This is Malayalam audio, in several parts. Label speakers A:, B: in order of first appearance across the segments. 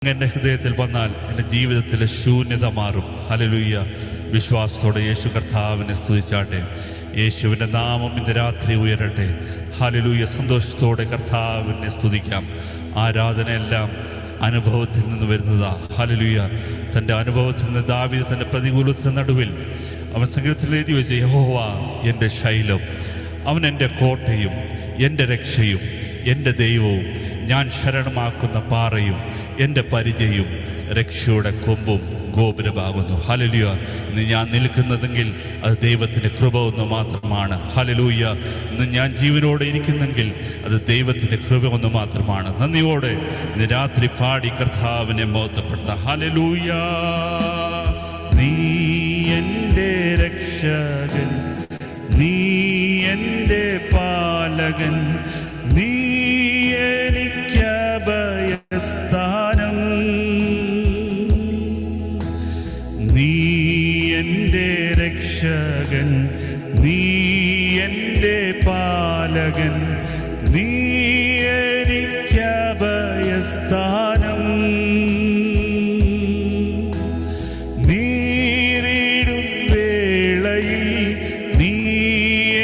A: എൻ്റെ ഹൃദയത്തിൽ വന്നാൽ എൻ്റെ ജീവിതത്തിലെ ശൂന്യത മാറും. ഹല്ലേലൂയ. വിശ്വാസത്തോടെ യേശു കർത്താവിനെ സ്തുതിച്ചാട്ടെ. യേശുവിൻ്റെ നാമം ഇന്ന് രാത്രി ഉയരട്ടെ. ഹല്ലേലൂയ. സന്തോഷത്തോടെ കർത്താവിനെ സ്തുതിക്കാം. ആരാധനയെല്ലാം അനുഭവത്തിൽ നിന്ന് വരുന്നതാ. ഹല്ലേലൂയ. തൻ്റെ അനുഭവത്തിൽ നിന്ന് ദാവീദ് തൻ്റെ പ്രതികൂലത്തിന് നടുവിൽ അവൻ സംഗീതത്തിൽ എഴുതി വെച്ച യഹോവ എൻ്റെ ശൈലം, അവൻ എൻ്റെ കോട്ടയും എൻ്റെ രക്ഷയും എൻ്റെ ദൈവവും, ഞാൻ ശരണമാക്കുന്ന പാറയും എൻ്റെ പരിചയും രക്ഷയുടെ കൊമ്പും ഗോപുരമാകുന്നു. ഹല്ലേലൂയ. ഇന്ന് ഞാൻ നിൽക്കുന്നതെങ്കിൽ അത് ദൈവത്തിൻ്റെ കൃപ ഒന്ന് മാത്രമാണ്. ഹല്ലേലൂയ. ഇന്ന് ഞാൻ ജീവനോടെ ഇരിക്കുന്നെങ്കിൽ അത് ദൈവത്തിൻ്റെ കൃപ ഒന്ന് മാത്രമാണ്. നന്ദിയോടെ ഇന്ന് രാത്രി പാടി കർത്താവിനെ മഹത്വപ്പെടുത്താം. ഹല്ലേലൂയ. നീ എൻ്റെ രക്ഷകൻ, നീ എൻ്റെ പാലകൻ, നീ എനിക്ക് അഭയസ്ഥാനം, നീ എൻ്റെ രക്ഷകൻ, നീ എൻ്റെ പാലകൻ, നീ എനിക്ക് അഭയസ്ഥാനം, നീരിടും വേളയിൽ നീ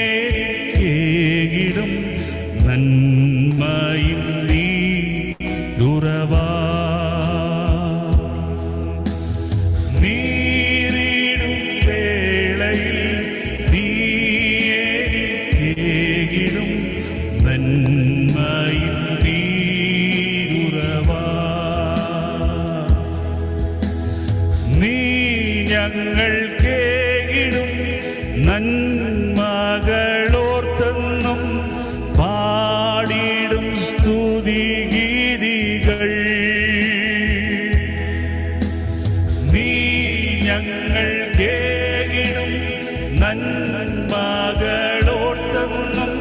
A: എനിക്കേകിടും നന്മയും നീ ഉറവാ, നീരിടും വേളയിൽ നീ എനിക്കേകിടും നന്മയും നീ ഉറവാ, നീ ഞങ്ങൾക്കേകിടും നന്മകളോർത്തെന്നും പാടിടും സ്തുതിഗീതികൾ, നീ ഞങ്ങൾക്കേകിടും നന്മകളോർത്തെന്നും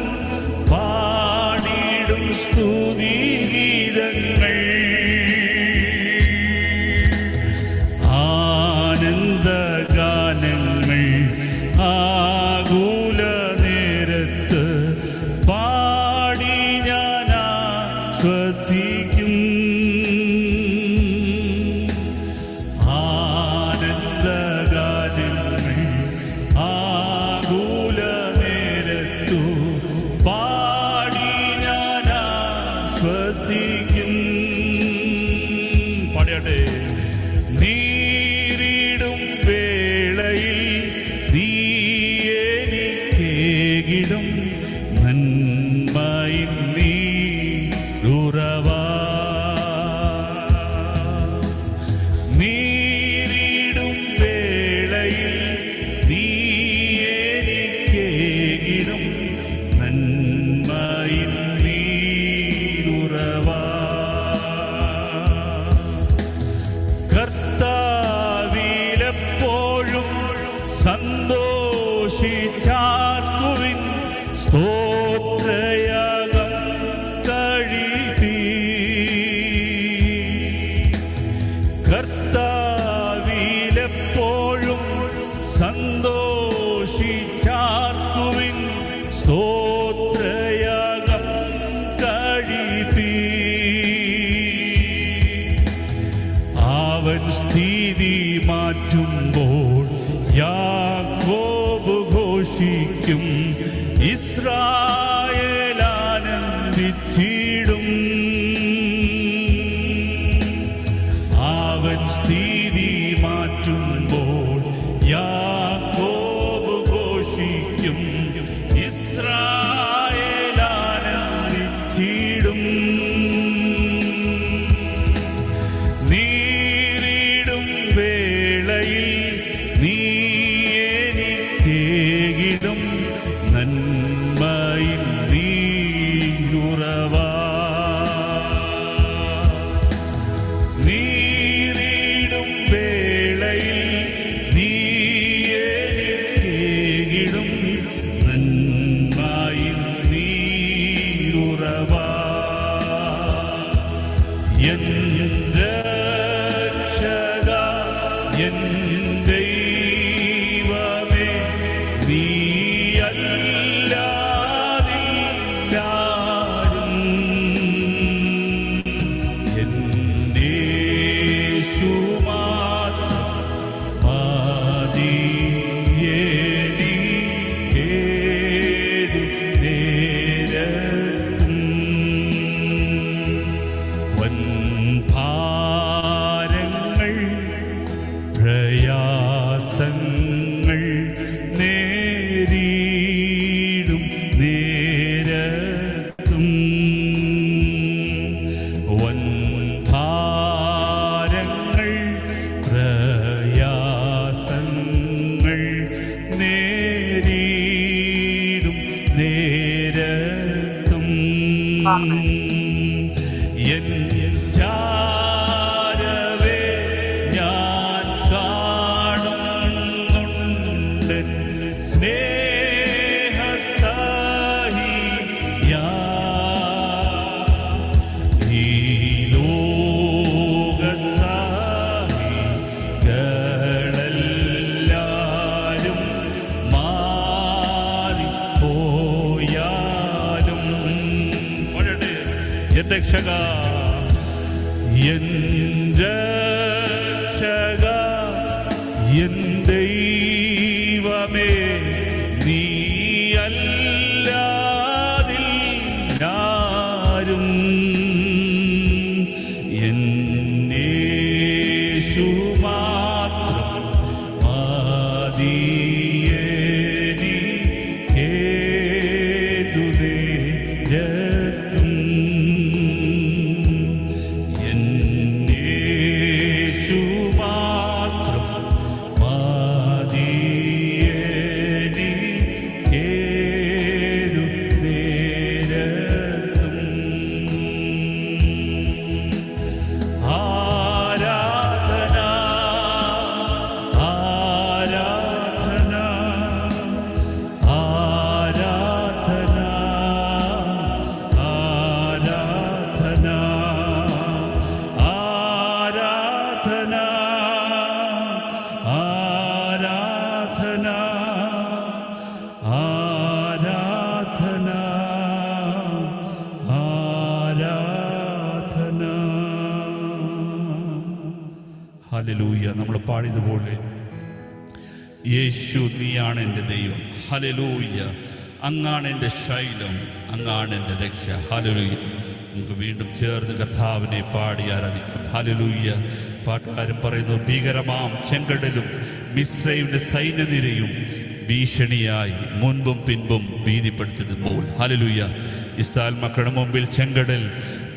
A: പാടിടും സ്തുതിഗീതങ്ങൾ, ആനന്ദഗാനങ്ങൾ ആകുല നേരത്ത് പാടി ഞാൻ ആശ്വസിക്കും, ആനന്ദഗാനങ്ങൾ ആകുല നേരത്തു പാടി ഞാൻ ആശ്വസിക്കും. പാടിയാട്ടെ. നീരിടും വേളയിൽ നീ എനിക്കേകിടും നന്മയും നീ ഉറവാ, നീരിടും വേളയിൽ നീ എനിക്കേകിടും നന്മയും നീ ഉറവാ, കർത്താവിലെപ്പോഴും സന്തോഷിച്ചാർക്കുവിൻ, സ്തോത്രയാഗം കഴിപ്പീൻ, കർത്താവിലെപ്പോഴും സന്തോഷിച്ചാർക്കുവിൻ, സ്തോത്രയാഗം കഴിപ്പീൻ, അവൻ സ്ഥിതി മാറ്റുമ്പോൾ യാക്കോബ് ഘോഷിക്കും, ഇസ്രായേൽ ആനന്ദിച്ചിടും, അവൻ സ്ഥിതി മാറ്റുമ്പോൾ യാക്കോബ് ഘോഷിക്കും, ഇസ്രായേൽ ആനന്ദിച്ചിടും, നീരിടും വേളയിൽ നീ എനിക്കേകിടും നന്മയും നീ ഉറവാ, നീരിടും വേളയിൽ എൻ ചാരവേ ഞാൻ കാണുന്നുണ്ട് സ്നേഹസഹിയാ ഈ ലോകസഹികളെല്ലാരും മാറിപ്പോയാലും എൻ രക്ഷക എൻ രക്ഷക എൻ ദൈവമേ നീയല്ലാതില്ലാരും എൻ യേശു മാത്രം മതിയെനിക്കേതുതേ ജഗത്തും എൻ യേശു മാത്രം മതിയെനിക്കേതുതേ ജഗത്തും. ആരാധന ആരാധന ആരാധന ആരാധന ആരാധന ആരാധന ആരാധന ആരാധന. ഹല്ലേലൂയ. നമ്മൾ പാടിയതുപോലെ യേശു നീയാണ് എൻ്റെ ദൈവം. ഹല്ലേലൂയ. അങ്ങാണ് എൻ്റെ ശൈലം, അങ്ങാണ് എൻ്റെ രക്ഷ. ഹല്ലേലൂയ. നമുക്ക് വീണ്ടും ചേർന്ന് കർത്താവിനെ പാടി ആരാധിക്കാം. ഹല്ലേലൂയ. പാട്ടുകാരൻ പറയുന്നു, ഭീകരമാം ചെങ്കടലും മിസ്രൈമിന്റെ സൈന്യനിരയും ഭീഷണിയായി മുൻപും പിൻപും ഭീതിപ്പെടുത്തിടുമ്പോൾ. ഹല്ലേലൂയ. ഇസ്രായേൽ മക്കളുടെ മുമ്പിൽ ചെങ്കടൽ,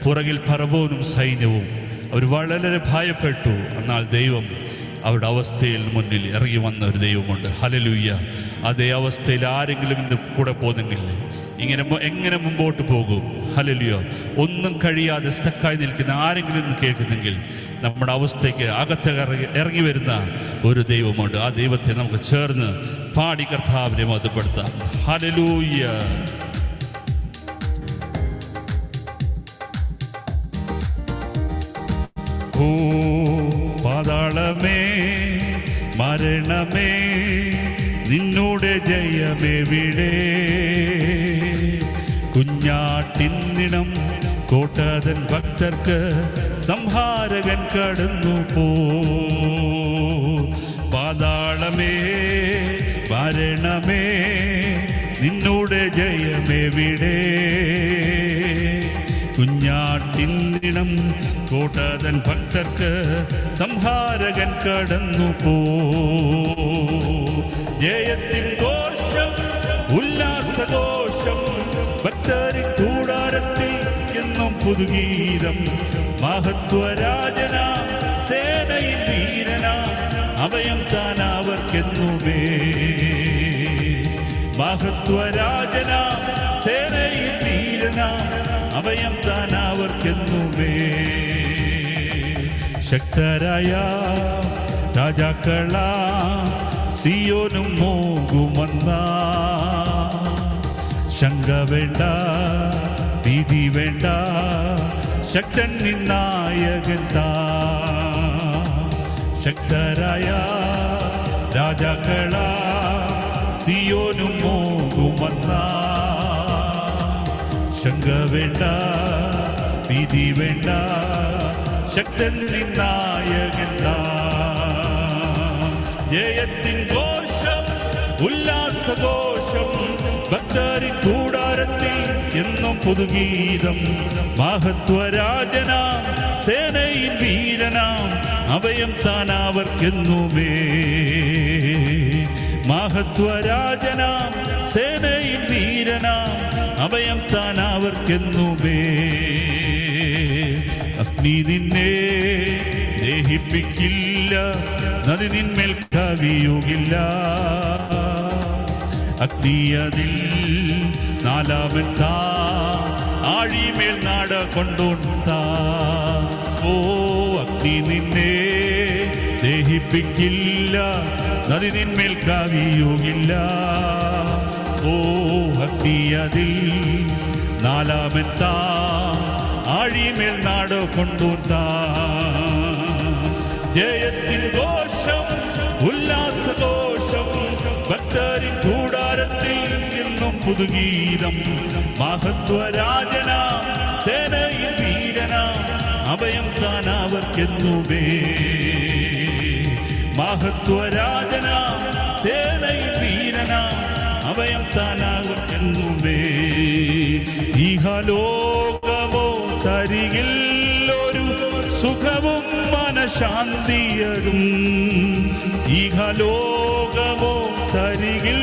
A: പുറകിൽ ഫറവോനും സൈന്യവും. അവർ വളരെ ഭയപ്പെട്ടു. എന്നാൽ ദൈവം അവരുടെ അവസ്ഥയിൽ മുന്നിൽ ഇറങ്ങി വന്ന ഒരു ദൈവമുണ്ട്. ഹല്ലേലൂയ. അതേ അവസ്ഥയിൽ ആരെങ്കിലും ഇന്ന് കൂടെ പോകുന്നെങ്കിൽ എങ്ങനെ മുമ്പോട്ട് പോകും? ഹല്ലേലൂയ. ഒന്നും കഴിയാതെ സ്റ്റക്കായി നിൽക്കുന്ന ആരെങ്കിലും ഇന്ന് കേൾക്കുന്നെങ്കിൽ നമ്മുടെ അവസ്ഥയ്ക്ക് അകത്ത് ഇറങ്ങി വരുന്ന ഒരു ദൈവമുണ്ട്. ആ ദൈവത്തെ നമുക്ക് ചേർന്ന് പാടി കർത്താവിനെ മഹത്വപ്പെടുത്താം. ഹല്ലേലൂയ. ഓ പാതാളമേ മരണമേ നിന്നോട് ജയമെവിടെ? കുഞ്ഞാട്ടിന്നിടം കോട്ടതൻ ഭക്തർക്ക് സംഹാരകൻ കടന്നു പോ. പാതാളമേ മരണമേ നിന്നോട് ജയമെവിടെ? കുഞ്ഞാട്ടിന്നിടം കോട്ടതൻ ഭക്തർക്ക് സംഹാരകൻ കടന്നു പോ. ജയത്തിൻ ഘോഷം ഉല്ലാസഘോഷം ഭക്തരി കൂടാരത്തിൽ എന്നും പുതുഗീതം. മഹത്വരാജന സേനയിൽ വീരന അഭയം താൻ അവർക്കെന്നുമേ. മഹത്വരാജന സേനയിൽ വീരന അഭയം താൻ അവർക്കെന്നുമേ. ശക്തരായ രാജാക്കളാ സിയോനും മോകുമെന്ന ശങ്ക വേണ്ട, ഭീതി വേണ്ട, ശക്തൻ നിന്നായകൻ താ. ശക്തരായ രാജാക്കളാ സിയോനും മോകുമെന്ന ശങ്ക വേണ്ട, ഭീതി വേണ്ട, ശക്തൻ നിന്നായകൻ താ. ജയത്തിൻ ഘോഷം ഉല്ലാസഘോഷം ഭക്തരിൻ കൂടാരത്തിൽ എന്നും പുതുഗീതം. മഹത്വരാജനാം സേനയിൽ വീരനാം അഭയം താൻ അവർക്കെന്നുമേ. മഹത്വരാജനാം സേനയിൽ വീരനാം അഭയം താൻ അവർക്കെന്നുമേ. അഗ്നി നിന്നെ ദഹിപ്പിക്കില്ല, നദി നിന്മേൽ കവിയുകില്ല. അഗ്നി അതിൽ നാലാമൻ താ ആഴിമേൽ നാട കൊണ്ടുണ്ടാ. ഓ അഗ്നി നിന്നെ ദഹിപ്പിക്കില്ല, നദി നിന്മേൽ കവിയുകില്ല. ഓ അഗ്നി അതിൽ നാലാമെത്താ, ആഴിമേൽ നാട കൊണ്ടുണ്ടാ. ജയത്തിൻ ഘോഷം ഉല്ലാസഘോഷം, ഭക്തരിൻ കൂടാരത്തിൽ എന്നും പുതുഗീതം. മഹത്വരാജന സേനയിൽ വീരന, അഭയം താൻ അവർക്കെന്നുമേ. മഹത്വരാജന സേനയിൽ വീരന, അഭയം താൻ അവർക്കെന്നുമേ. ഇഹലോകമോ തരികിൽ ഒരു സുഖവും മനഃശാന്തിയതും. ഇഹലോകമോ തരികിൽ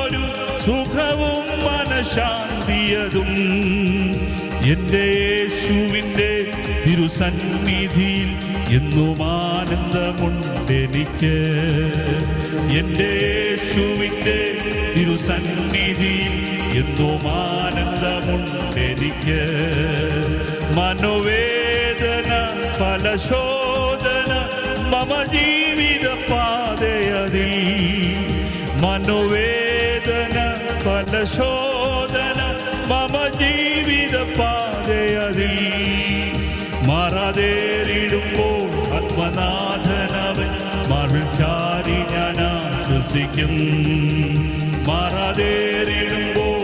A: ഒരു സുഖവും മനഃശാന്തിയതും. എൻ്റെ യേശുവിൻ്റെ തിരുസന്നിധിയിൽ എന്നും ആനന്ദമുണ്ടെനിക്ക്. എൻ്റെ യേശുവിൻ്റെ തിരുസന്നിധിയിൽ എന്നും ആനന്ദമുണ്ടെനിക്ക്. മനോവേദന ഫലശോധന മമ ജീവിത പാതയതിൽ. മനോവേദന ഫലശോധന മമ ജീവിത പാതയതിൽ. മാറാതേറിടുമ്പോൾ ആത്മനാഥനവൻ മാർവിൽ ചാരി ഞാൻ ആശ്വസിക്കും. മാറാതേറിടുമ്പോൾ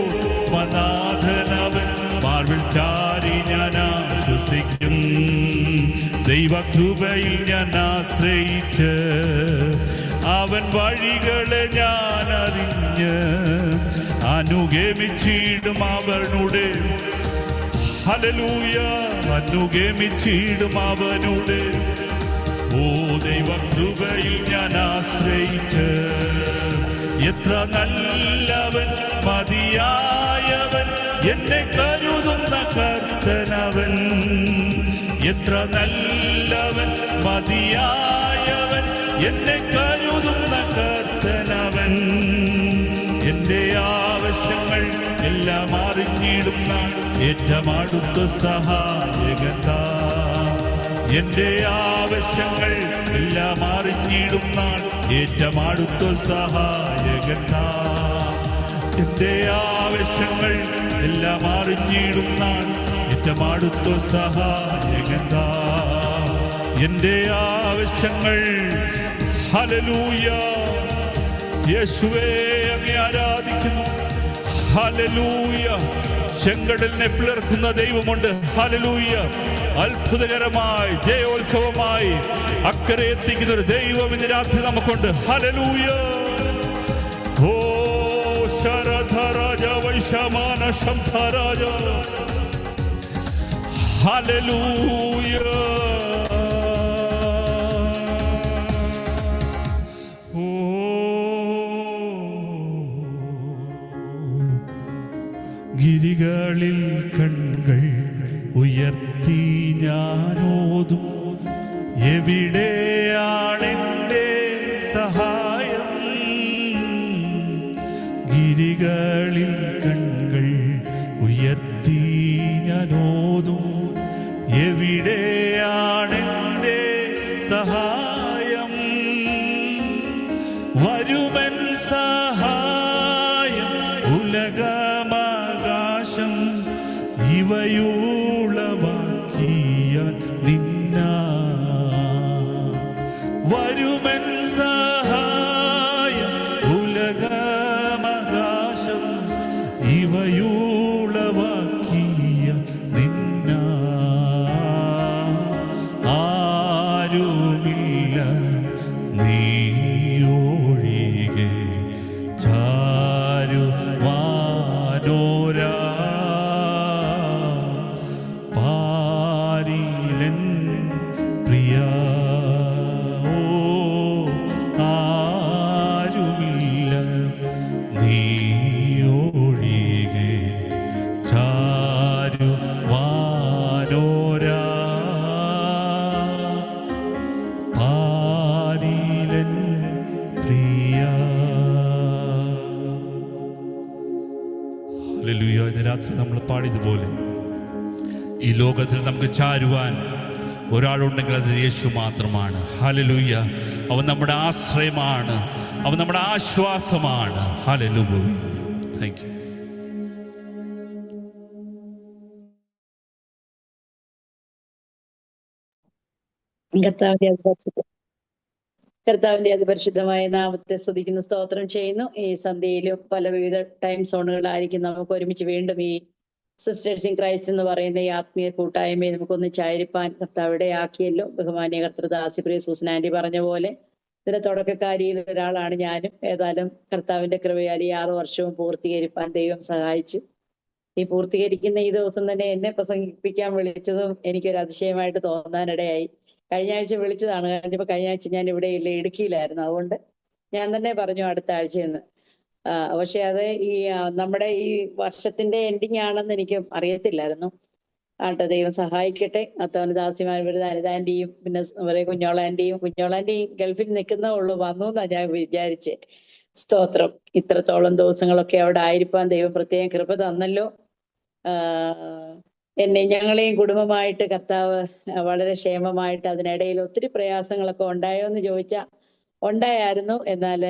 A: ആത്മനാഥനവൻ മാർവിൽ ചാരി ഞാൻ ആശ്വസിക്കും. ദൈവകൃപയിൽ ഞാൻ ആശ്രയിച്ച് അവൻ വഴികളെ ഞാൻ അറിഞ്ഞ് അനുഗമിച്ചിടും അവനുടെ. ഹല്ലേലൂയ, അനുഗമിച്ചിടും അവനുടെ. ഓ ദൈവകൃപയിൽ ഞാൻ ആശ്രയിച്ച്, എത്ര നല്ലവൻ മതിയായവൻ, എന്നെ കരുതുന്ന കർത്തനവൻ. എത്ര നല്ലവൻ മതിയായവൻ, എന്നെ കരുതുന്ന കർത്തനവൻ. എൻ്റെ ആവശ്യങ്ങൾ എല്ലാം അറിഞ്ഞിടുന്ന ഏറ്റവും അടുത്ത സഹായകൻ. എൻ്റെ ആവശ്യങ്ങൾ എല്ലാം അറിഞ്ഞിടുന്ന ഏറ്റവും അടുത്ത സഹായകൻ. എൻ്റെ ആവശ്യങ്ങൾ എല്ലാം അറിഞ്ഞിടുന്ന ഏറ്റവും അടുത്ത സഹായകൻ. എൻ്റെ ആവശ്യങ്ങൾ. ഹല്ലേലൂയ, യേശുവേ അങ്ങേ ആരാധിക്കുന്നു. ഹല്ലേലൂയ, ചെങ്കടലിനെ പിളർക്കുന്ന ദൈവമുണ്ട്. ഹല്ലേലൂയ, അത്ഭുതകരമായി ജയോത്സവമായി അക്കരെ എത്തിക്കുന്ന ഒരു ദൈവം ഇന്ന് രാത്രി നമുക്കുണ്ട്. ഹല്ലേലൂയ. ഓ ശരധരാജ വൈശമാന ശംധരാജ. ഹല്ലേലൂയ. ഗിരികളിൽ കണ്ണുകൾ ഉയർത്തി ഞാനോതും, എവിടെയാണെൻ്റെ സഹായം. ഗിരികളിൽ കണ്ണുകൾ ഉയർത്തി ഞാനോതും, എവിടെയാണെൻ്റെ സഹായം. വരുമൻ സഹായം ഉലകമാകാശം ഇവയുളവാക്കിയാൽ നിന്നാ. വരുമൻ സഹായം ഉലകമാകാശം ഇവയുളവാക്കിയാൽ നിന്നാ. ആരുമില്ല നീ ഒഴികെ ചാരുവാനോരാ. പാരിലൻ പ്രിയ, ഓ ആരുമില്ല നീ ഒഴികെ ചാരുവാനോരാ. പാരിലൻ പ്രിയ. ഹല്ലേലൂയ. ഇന്ന് രാത്രി നമ്മൾ പാടിയതുപോലെ ഈ ലോകത്തിൽ നമുക്ക് ചാരുവാൻ ഒരാളുണ്ടെങ്കിൽ അത് യേശു മാത്രമാണ്. ഹല്ലേലൂയ. അവൻ നമ്മുടെ ആശ്രയമാണ്, അവൻ നമ്മുടെ ആശ്വാസമാണ്. ഹല്ലേലൂയ. Thank you.
B: കർത്താവിന്റെ അതിപരിശുദ്ധമായ നാമത്തെ സ്തുതിക്കുന്ന സ്തോത്രം ചെയ്യുന്നു. ഈ സന്ധ്യയിലും പല വിവിധ ടൈം സോണുകളായിരിക്കും നമുക്ക് ഒരുമിച്ച് വീണ്ടും ഈ സിസ്റ്റേഴ്സ് ഇൻ ക്രൈസ്റ്റ് എന്ന് പറയുന്ന ഈ ആത്മീയ കൂട്ടായ്മയെ നമുക്കൊന്ന് ചാരിപ്പാൻ കർത്താവിടെ ആക്കിയല്ലോ. ബഹുമാന്യ കർത്തൃദാസിപ്രിയ സൂസൻ ആന്റി പറഞ്ഞ പോലെ ഇതിന്റെ തുടക്കക്കാരിയിൽ ഒരാളാണ് ഞാനും. ഏതായാലും കർത്താവിന്റെ കൃപയാൽ ഈ 6 വർഷവും പൂർത്തീകരിപ്പാൻ ദൈവം സഹായിച്ചു. ഈ പൂർത്തീകരിക്കുന്ന ഈ ദിവസം തന്നെ എന്നെ പ്രസംഗിപ്പിക്കാൻ വിളിച്ചതും എനിക്കൊരു അതിശയമായിട്ട് തോന്നാനിടയായി. കഴിഞ്ഞ ആഴ്ച വിളിച്ചതാണ്. കഴിഞ്ഞപ്പോൾ കഴിഞ്ഞ ആഴ്ച ഞാൻ ഇവിടെ ഇല്ല, ഇടുക്കിയിലായിരുന്നു. അതുകൊണ്ട് ഞാൻ തന്നെ പറഞ്ഞു അടുത്ത ആഴ്ചയെന്ന്. പക്ഷെ അത് ഈ നമ്മുടെ ഈ വർഷത്തിന്റെ എൻഡിങ് ആണെന്ന് എനിക്ക് അറിയത്തില്ലായിരുന്നു. ആട്ടെ, ദൈവം സഹായിക്കട്ടെ. അത്തവനദാസിമാർ വരുന്ന അനിതാന്റിയും പിന്നെ കുഞ്ഞോളാന്റിയും ഗൾഫിൽ നിൽക്കുന്നേ ഉള്ളൂ, വന്നു എന്നാ ഞാൻ വിചാരിച്ചേ. സ്തോത്രം. ഇത്രത്തോളം ദിവസങ്ങളൊക്കെ അവിടെ ആയിരിക്കാൻ ദൈവം പ്രത്യേകം കൃപ തന്നല്ലോ. ഞങ്ങളെയും കുടുംബമായിട്ട് കർത്താവ് വളരെ ക്ഷേമമായിട്ട്, അതിനിടയിൽ ഒത്തിരി പ്രയാസങ്ങളൊക്കെ ഉണ്ടായോ എന്ന് ചോദിച്ചാൽ ഉണ്ടായിരുന്നു. എന്നാൽ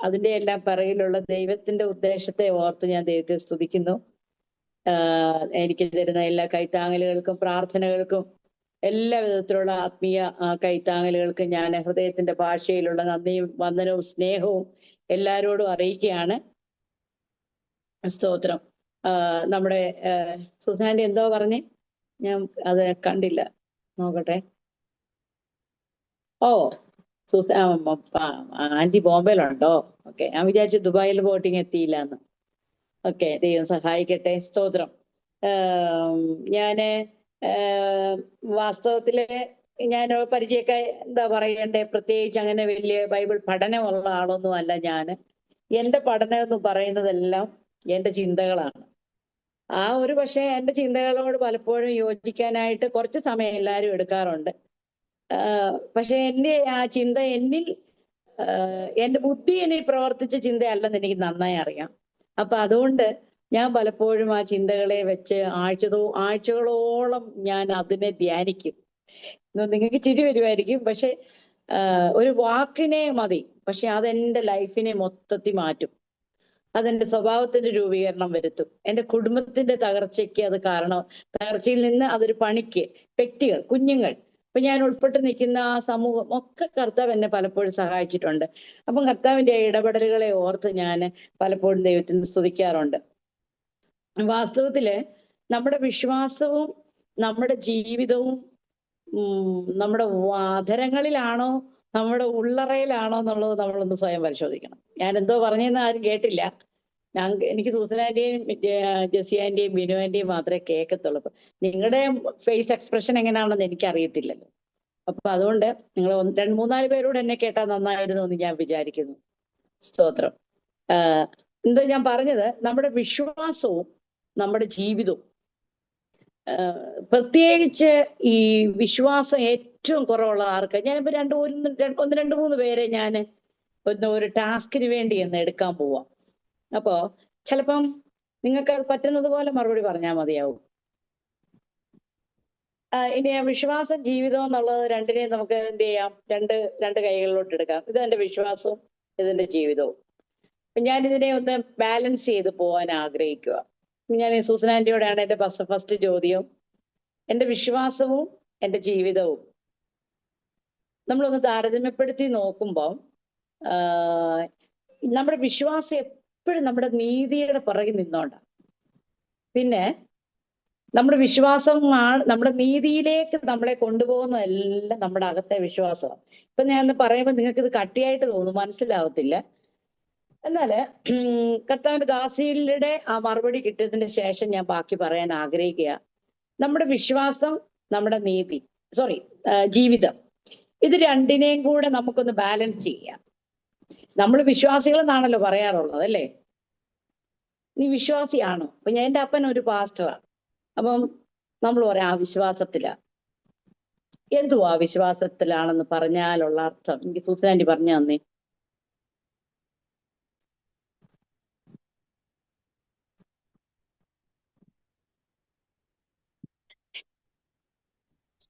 B: അതിന്റെ എല്ലാം പിറകിലുള്ള ദൈവത്തിന്റെ ഉദ്ദേശത്തെ ഓർത്ത് ഞാൻ ദൈവത്തെ സ്തുതിക്കുന്നു. എനിക്ക് തരുന്ന എല്ലാ കൈത്താങ്ങലുകൾക്കും പ്രാർത്ഥനകൾക്കും എല്ലാ വിധത്തിലുള്ള ആത്മീയ കൈത്താങ്ങലുകൾക്കും ഞാൻ ഹൃദയത്തിന്റെ ഭാഷയിലുള്ള നന്ദിയും വന്ദനവും സ്നേഹവും എല്ലാവരോടും അറിയിക്കുകയാണ്. സ്തോത്രം. നമ്മുടെ സുസാന്റെ എന്തോ പറഞ്ഞേ, ഞാൻ അത് കണ്ടില്ല, നോക്കട്ടെ. ഓ, ആന്റി ബോംബെയിലുണ്ടോ? ഓക്കെ, ഞാൻ വിചാരിച്ചു ദുബായിൽ ബോട്ടിങ് എത്തിയില്ല എന്ന്. ഓക്കെ, ദൈവം സഹായിക്കട്ടെ. സ്തോത്രം. ഞാന് വാസ്തവത്തില് ഞാൻ പരിചയമൊക്കെ എന്താ പറയണ്ടേ, പ്രത്യേകിച്ച് അങ്ങനെ വലിയ ബൈബിൾ പഠനമുള്ള ആളൊന്നും അല്ല ഞാൻ. എന്റെ പഠനം എന്ന് പറയുന്നതെല്ലാം എന്റെ ചിന്തകളാണ്. പക്ഷേ എന്റെ ചിന്തകളോട് പലപ്പോഴും യോജിക്കാനായിട്ട് കുറച്ച് സമയം എല്ലാവരും എടുക്കാറുണ്ട്. പക്ഷെ എന്റെ ആ ചിന്ത എന്റെ ബുദ്ധി എന്നിൽ പ്രവർത്തിച്ച ചിന്തയല്ലെന്ന് എനിക്ക് നന്നായി അറിയാം. അപ്പൊ അതുകൊണ്ട് ഞാൻ പലപ്പോഴും ആ ചിന്തകളെ വെച്ച് ആഴ്ചകളോളം ഞാൻ അതിനെ ധ്യാനിക്കും. നിങ്ങൾക്ക് ചിരി വരുമായിരിക്കും, പക്ഷെ ഒരു വാക്കിനെ മതി, പക്ഷെ അതെന്റെ ലൈഫിനെ മൊത്തത്തിൽ മാറ്റും. അതെന്റെ സ്വഭാവത്തിന്റെ രൂപീകരണം വരുത്തും. എന്റെ കുടുംബത്തിന്റെ തകർച്ചയ്ക്ക് അത് കാരണം, തകർച്ചയിൽ നിന്ന് അതൊരു പണിക്ക്, വ്യക്തികൾ, കുഞ്ഞുങ്ങൾ, ഇപ്പൊ ഞാൻ ഉൾപ്പെട്ട് നിൽക്കുന്ന ആ സമൂഹം ഒക്കെ കർത്താവ് എന്നെ പലപ്പോഴും സഹായിച്ചിട്ടുണ്ട്. അപ്പം കർത്താവിന്റെ ഇടപെടലുകളെ ഓർത്ത് ഞാൻ പലപ്പോഴും ദൈവത്തിന് സ്തുതിക്കാറുണ്ട്. വാസ്തവത്തില് നമ്മുടെ വിശ്വാസവും നമ്മുടെ ജീവിതവും നമ്മുടെ അധരങ്ങളിലാണോ നമ്മുടെ ഉള്ളറയിലാണോ എന്നുള്ളത് നമ്മളൊന്ന് സ്വയം പരിശോധിക്കണം. ഞാൻ എന്തോ പറഞ്ഞെന്ന് ആരും കേട്ടില്ല. എനിക്ക് സൂസനാന്റെയും ജെസ്സി ആന്റെയും ബിനു ആന്റെയും മാത്രമേ കേൾക്കത്തുള്ളൂ. നിങ്ങളുടെ ഫേസ് എക്സ്പ്രഷൻ എങ്ങനെയാണെന്ന് എനിക്കറിയത്തില്ലല്ലോ. അപ്പൊ അതുകൊണ്ട് നിങ്ങൾ 2-3-4 പേരോട് എന്നെ കേട്ടാൽ നന്നായിരുന്നു എന്ന് ഞാൻ വിചാരിക്കുന്നു. സ്തോത്രം. എന്താ ഞാൻ പറഞ്ഞത്, നമ്മുടെ വിശ്വാസവും നമ്മുടെ ജീവിതവും, പ്രത്യേകിച്ച് ഈ വിശ്വാസം ഏറ്റവും കുറവുള്ള ആർക്ക്, ഞാനിപ്പോ 2-3 പേരെ ഞാൻ ഒരു ടാസ്കിന് വേണ്ടി എന്ന് എടുക്കാൻ പോവാം. അപ്പോ ചിലപ്പം നിങ്ങൾക്ക് അത് പറ്റുന്നത് പോലെ മറുപടി പറഞ്ഞാൽ മതിയാവും. ഇനി വിശ്വാസം ജീവിതം എന്നുള്ളത് രണ്ടിനെയും നമുക്ക് എന്ത് ചെയ്യാം, രണ്ട് കൈകളിലോട്ട് എടുക്കാം. ഇതെന്റെ വിശ്വാസവും ഇതെന്റെ ജീവിതവും. ഞാൻ ഇതിനെ ഒന്ന് ബാലൻസ് ചെയ്ത് പോകാൻ ആഗ്രഹിക്കുക. ഞാൻ സൂസനാന്റിയോടാണ് എന്റെ ഫസ്റ്റ് ചോദ്യം. എന്റെ വിശ്വാസവും എന്റെ ജീവിതവും നമ്മളൊന്ന് താരതമ്യപ്പെടുത്തി നോക്കുമ്പോൾ നമ്മുടെ വിശ്വാസം എപ്പോഴും നമ്മുടെ നീതിയുടെ പുറകിൽ നിന്നോണ്ടാണ്. പിന്നെ നമ്മുടെ വിശ്വാസമാണ് നമ്മുടെ നീതിയിലേക്ക് നമ്മളെ കൊണ്ടുപോകുന്നതെല്ലാം നമ്മുടെ അകത്തെ വിശ്വാസമാണ്. ഇപ്പൊ ഞാൻ പറയുമ്പോൾ നിങ്ങൾക്ക് ഇത് കട്ടിയായിട്ട് തോന്നും, മനസ്സിലാവത്തില്ല. എന്നാല് കർത്താവിന്റെ ദാസിയുടെ ആ മറുപടി കിട്ടിയതിന് ശേഷം ഞാൻ ബാക്കി പറയാൻ ആഗ്രഹിക്കുക. നമ്മുടെ വിശ്വാസം, നമ്മുടെ ജീവിതം, ഇത് രണ്ടിനെയും കൂടെ നമുക്കൊന്ന് ബാലൻസ് ചെയ്യാം. നമ്മൾ വിശ്വാസികൾ എന്നാണല്ലോ പറയാറുള്ളത്, അല്ലേ? നീ വിശ്വാസിയാണോ? അപ്പൊ എന്റെ അപ്പൻ ഒരു പാസ്റ്ററാണ്. അപ്പം നമ്മൾ പറയാം ആ വിശ്വാസത്തിലാ. എന്തുവാ വിശ്വാസത്തിലാണെന്ന് പറഞ്ഞാലുള്ള അർത്ഥം എനിക്ക് സൂസനാന്റി പറഞ്ഞു തന്നേ.